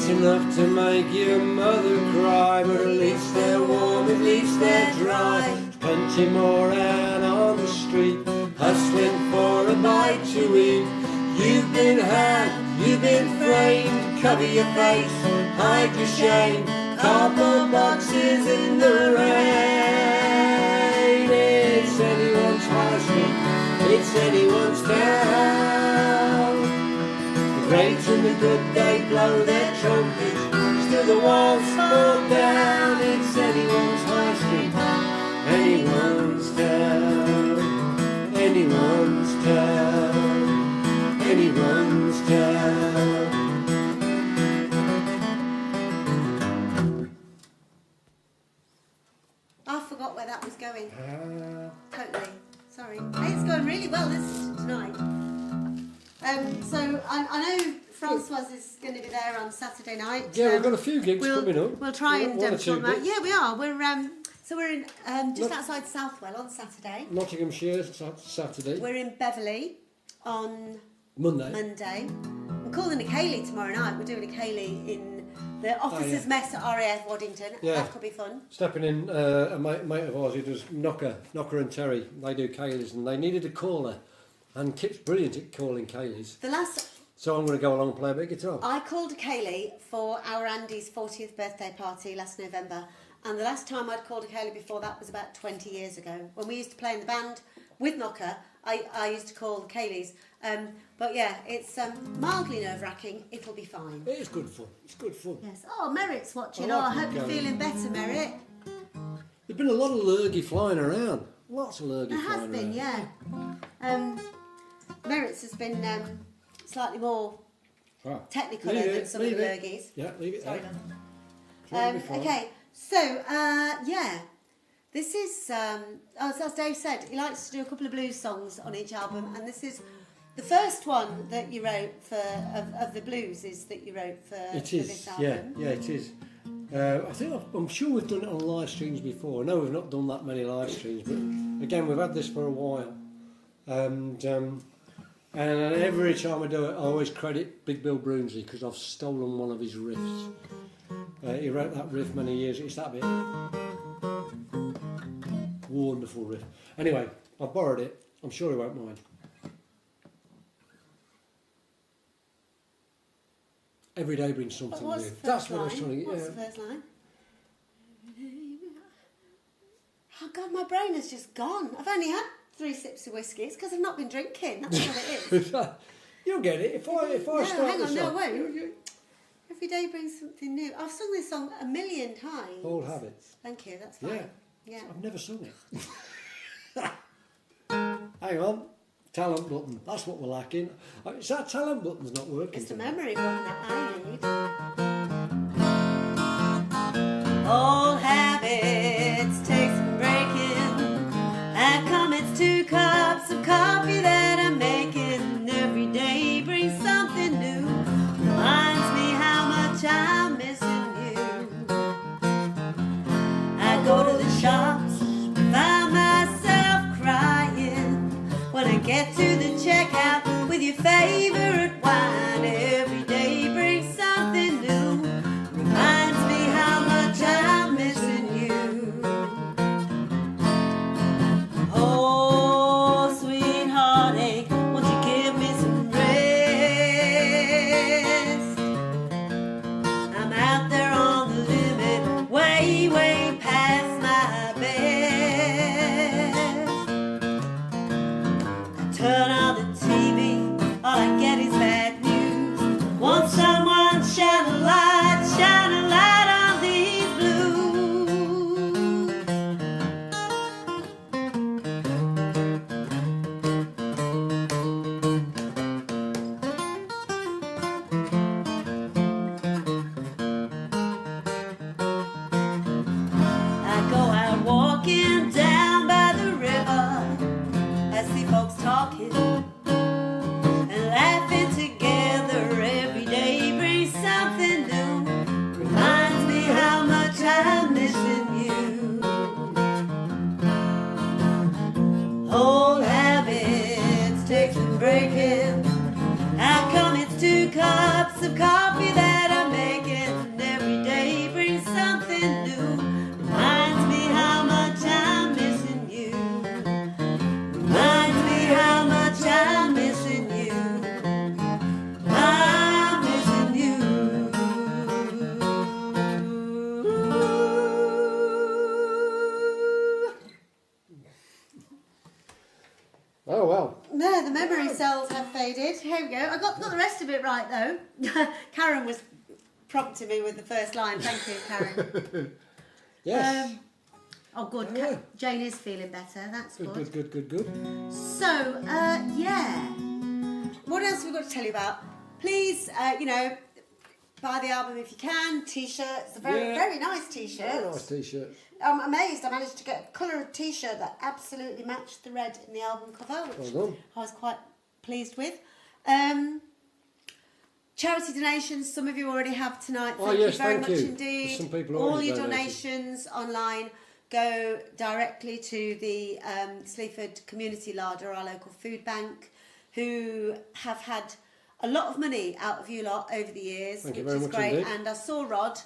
S1: Enough to make your mother cry, but at least they're warm, at least they're dry. There's plenty more out on the street, hustling for a bite to eat. You've been had, you've been framed, cover your face, hide your shame. Cardboard boxes in the rain. It's anyone's high street, it's anyone's town. The great and the good, they blow their trumpets. Still the walls fall down. It's anyone's high street, anyone's town, anyone's town, anyone's town.
S2: I forgot where that was going. Totally. Sorry. Hey, it's going really well this tonight. So I know Francois is going to be there on Saturday night.
S1: Yeah, we've got a few gigs coming up.
S2: We'll try and
S1: one or two
S2: film that.
S1: bits.
S2: Yeah, we are. We're in just outside Southwell on Saturday.
S1: Nottinghamshire Saturday.
S2: We're in Beverley on
S1: Monday.
S2: We're calling a Ceilidh tomorrow night. We're doing a Ceilidh in the officers' mess at RAF Waddington.
S1: Yeah.
S2: That could be fun.
S1: Stepping in, a mate of ours who does Knocker and Terry. They do Ceilidhs and they needed a caller. And Kip's brilliant at calling Ceilidhs. So I'm going to go along and play a bit of guitar.
S2: I called a Ceilidh for our Andy's 40th birthday party last November. And the last time I'd called a Ceilidh before that was about 20 years ago. When we used to play in the band with Knocker, I used to call the Ceilidhs. But yeah, it's mildly nerve-wracking. It'll be fine.
S1: It is good fun. It's good fun.
S2: Yes. Oh, Merritt's watching.
S1: I
S2: I
S1: like
S2: hope you're
S1: going.
S2: feeling better, Merritt.
S1: There's been a lot of lurgy flying around. Lots of lurgy
S2: There
S1: flying
S2: has been,
S1: around.
S2: yeah. Merritt's has been slightly more
S1: Right.
S2: technical
S1: Leave
S2: than
S1: it,
S2: some of the
S1: leave it.
S2: lurgies.
S1: Yeah, leave it
S2: Sorry,
S1: there.
S2: love.
S1: It'll be fine.
S2: Okay, so yeah, this is as Dave said, he likes to do a couple of blues songs on each album, and this is the first one that you wrote of the blues is that you wrote for this album.
S1: Yeah, it is. I'm sure we've done it on live streams before. I know we've not done that many live streams, but again, we've had this for a while, and every time I do it, I always credit Big Bill Broomsley because I've stolen one of his riffs. He wrote that riff many years. It's that bit. Wonderful riff. Anyway, I borrowed it. I'm sure he won't mind. Every day brings something
S2: What's
S1: new.
S2: the first
S1: That's what I
S2: line?
S1: was trying to get.
S2: What's the first line? Oh God, my brain has just gone. I've only had 3 sips of whiskey. It's because I've not been drinking. That's what it is.
S1: You'll get it. If I
S2: No,
S1: start
S2: hang
S1: the
S2: on, no,
S1: song,
S2: I won't. Every day brings something new. I've sung this song a million times.
S1: Old habits.
S2: Thank you, that's fine. Yeah.
S1: I've never sung it. Hang on. Talent button. That's what we're lacking. It's that talent button's not working.
S2: It's a
S1: today.
S2: memory button that I need. Old habits take some breaking. I come, it's 2 cups of coffee that I'm making. Every day brings something new. Reminds me how much I'm missing you. I go to the shops, find myself crying when I get to the checkout with your favorite wine. Every day brings something new. Reminds me how much I'm missing you. Oh, sweet heartache, won't you give me some rest? I'm out there on the limit, way, way past my best. I turn on the TV, all I get is bad news. Won't someone shine a light on these blues? I go out walking down by the river. I see folks talking and laughing together. Every day brings something new. Reminds me how much I'm missing you. Old habits take some breaking. How come it's 2 cups of coffee that I'm making? Every day brings something new. Reminds me how much I'm missing you. Reminds me how much I'm missing you. I'm missing you.
S1: Oh well.
S2: No, the memory cells have faded. Here we go. I got the rest of it right though. Karen was prompting me with the first line. Thank you, Karen.
S1: Yes.
S2: Oh, good.
S1: Yeah.
S2: Jane is feeling better. That's good.
S1: Good.
S2: So, yeah. What else have we got to tell you about? Please, buy the album if you can. T-shirts. Very nice T-shirt.
S1: Very nice T-shirt.
S2: I'm amazed I managed to get a colour of T-shirt that absolutely matched the red in the album cover, which I was quite pleased with. Charity donations, some of you already have tonight. Thank you very much indeed.
S1: Some people
S2: all
S1: already
S2: your
S1: donated.
S2: donations online go directly to the Sleaford Community Larder, our local food bank, who have had a lot of money out of you lot over the years, which is great.
S1: Indeed.
S2: And I saw Rod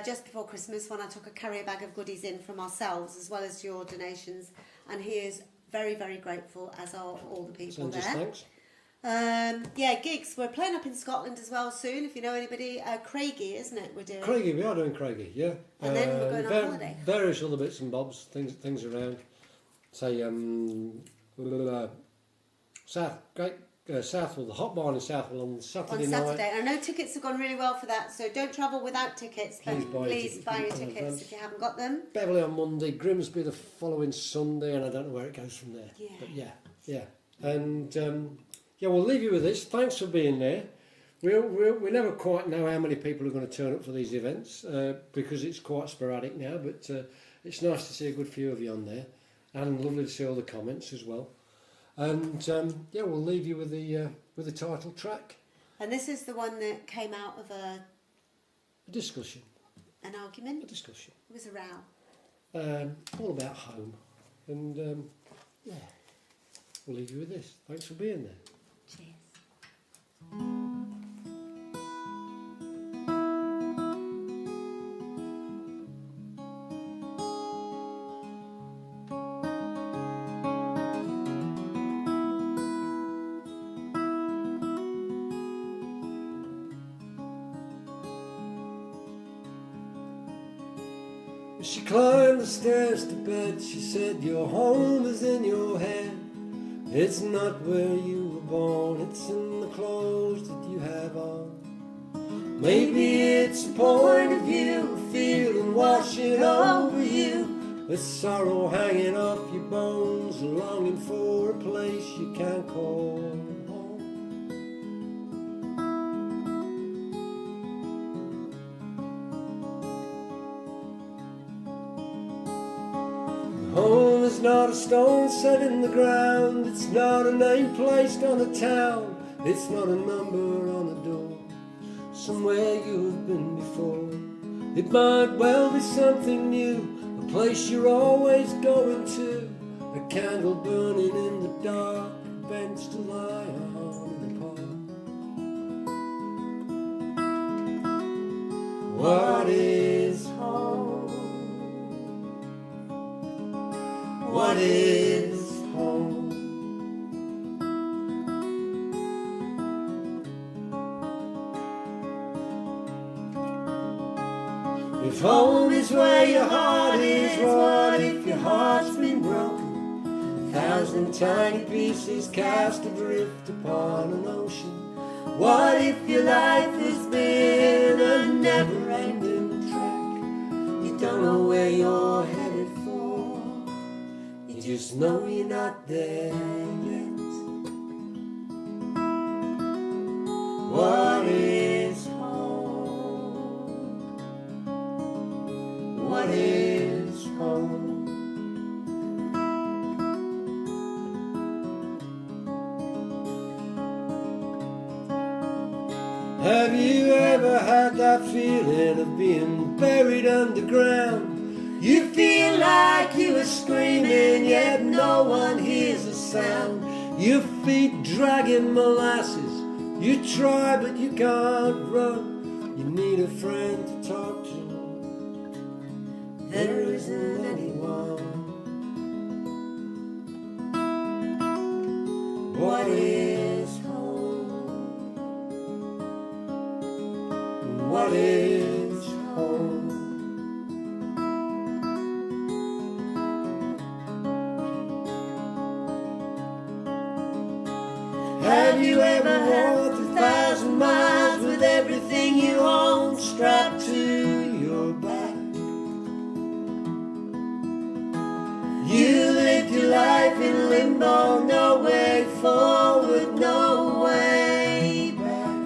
S2: just before Christmas when I took a carrier bag of goodies in from ourselves as well as your donations, and he is very, very grateful, as are all the people there.
S1: Thanks.
S2: Gigs. We're playing up in Scotland as well soon. If you know anybody, Craigie, isn't it? We're doing.
S1: Craigie, we are doing Craigie, yeah.
S2: And then we're going on holiday.
S1: Various other bits and bobs, things around. Say, Southwell, the Hot Barn in Southwell on Saturday night.
S2: On Saturday. And I know tickets have gone really well for that, so don't travel without tickets. Please buy your tickets if you haven't got them.
S1: Beverley on Monday, Grimsby the following Sunday, and I don't know where it goes from there.
S2: Yeah.
S1: But yeah. And we'll leave you with this. Thanks for being there. We never quite know how many people are going to turn up for these events because it's quite sporadic now, but it's nice to see a good few of you on there, and lovely to see all the comments as well. And we'll leave you with the title track.
S2: And this is the one that came out of a
S1: discussion.
S2: An argument?
S1: A discussion.
S2: It was a row.
S1: All about home. And we'll leave you with this. Thanks for being there.
S2: Cheers.
S1: She climbed the stairs to bed. She said, your home is in your head. It's not where you were born, it's in the clothes that you have on. Maybe it's a point of view, a feeling washing over you, with sorrow hanging off your bones, longing for a place you can't call home. Home is not a stone set in the ground, it's not a name placed on a town, it's not a number on a door, somewhere you have been before. It might well be something new, a place you're always going to, a candle burning in the dark, a bench to lie on in the park. What is home? What is home? If home is where your heart is, what if your heart's been broken? 1,000 tiny pieces cast adrift upon an ocean. What if your life has been a never-ending trek? You don't know where you're headed for, you just know you're not there yet. What is home? What is home? Have you ever had that feeling of being buried underground? You feel like you are screaming, yet no one hears a sound. Your feet dragging molasses, you try but you can't run. You need a friend to talk to, there isn't anyone. What is home? What is home? Have you ever walked 1,000 miles with everything you own strapped to your back? You lived your life in limbo, no way forward, no way back.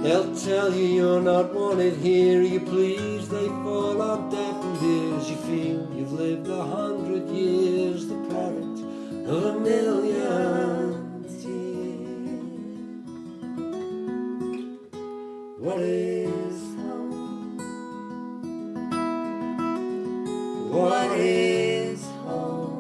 S1: They'll tell you you're not wanted here, you please, they fall on deaf ears. You feel you've lived 100 years, the product of a million tears. What is home? What is home?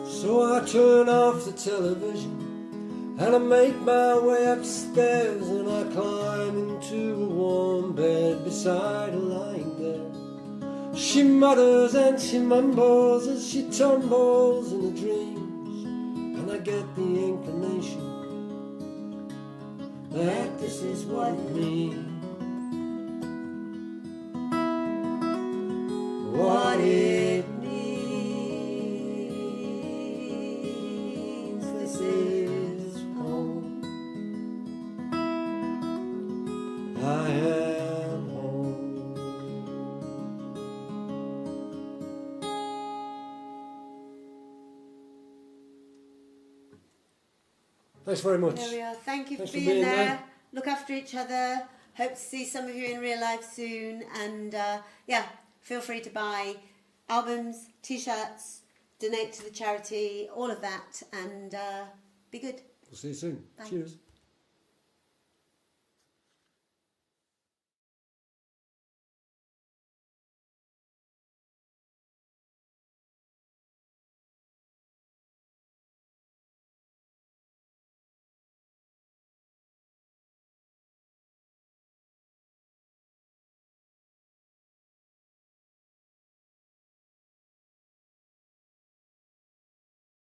S1: So I turn off the television and I make my way upstairs, and I climb into a warm bed beside her lying there. She mutters and she mumbles as she tumbles in her dreams, and I get the inclination that this is what it means. What it means, this is home. I am home. Thanks very much.
S2: There we are. Thank you
S1: Thanks
S2: for
S1: for
S2: being
S1: being
S2: there.
S1: there.
S2: Look after each other. Hope to see some of you in real life soon. And yeah, feel free to buy albums, t-shirts, donate to the charity, all of that, and be good.
S1: We'll see you soon.
S2: Bye.
S1: Cheers.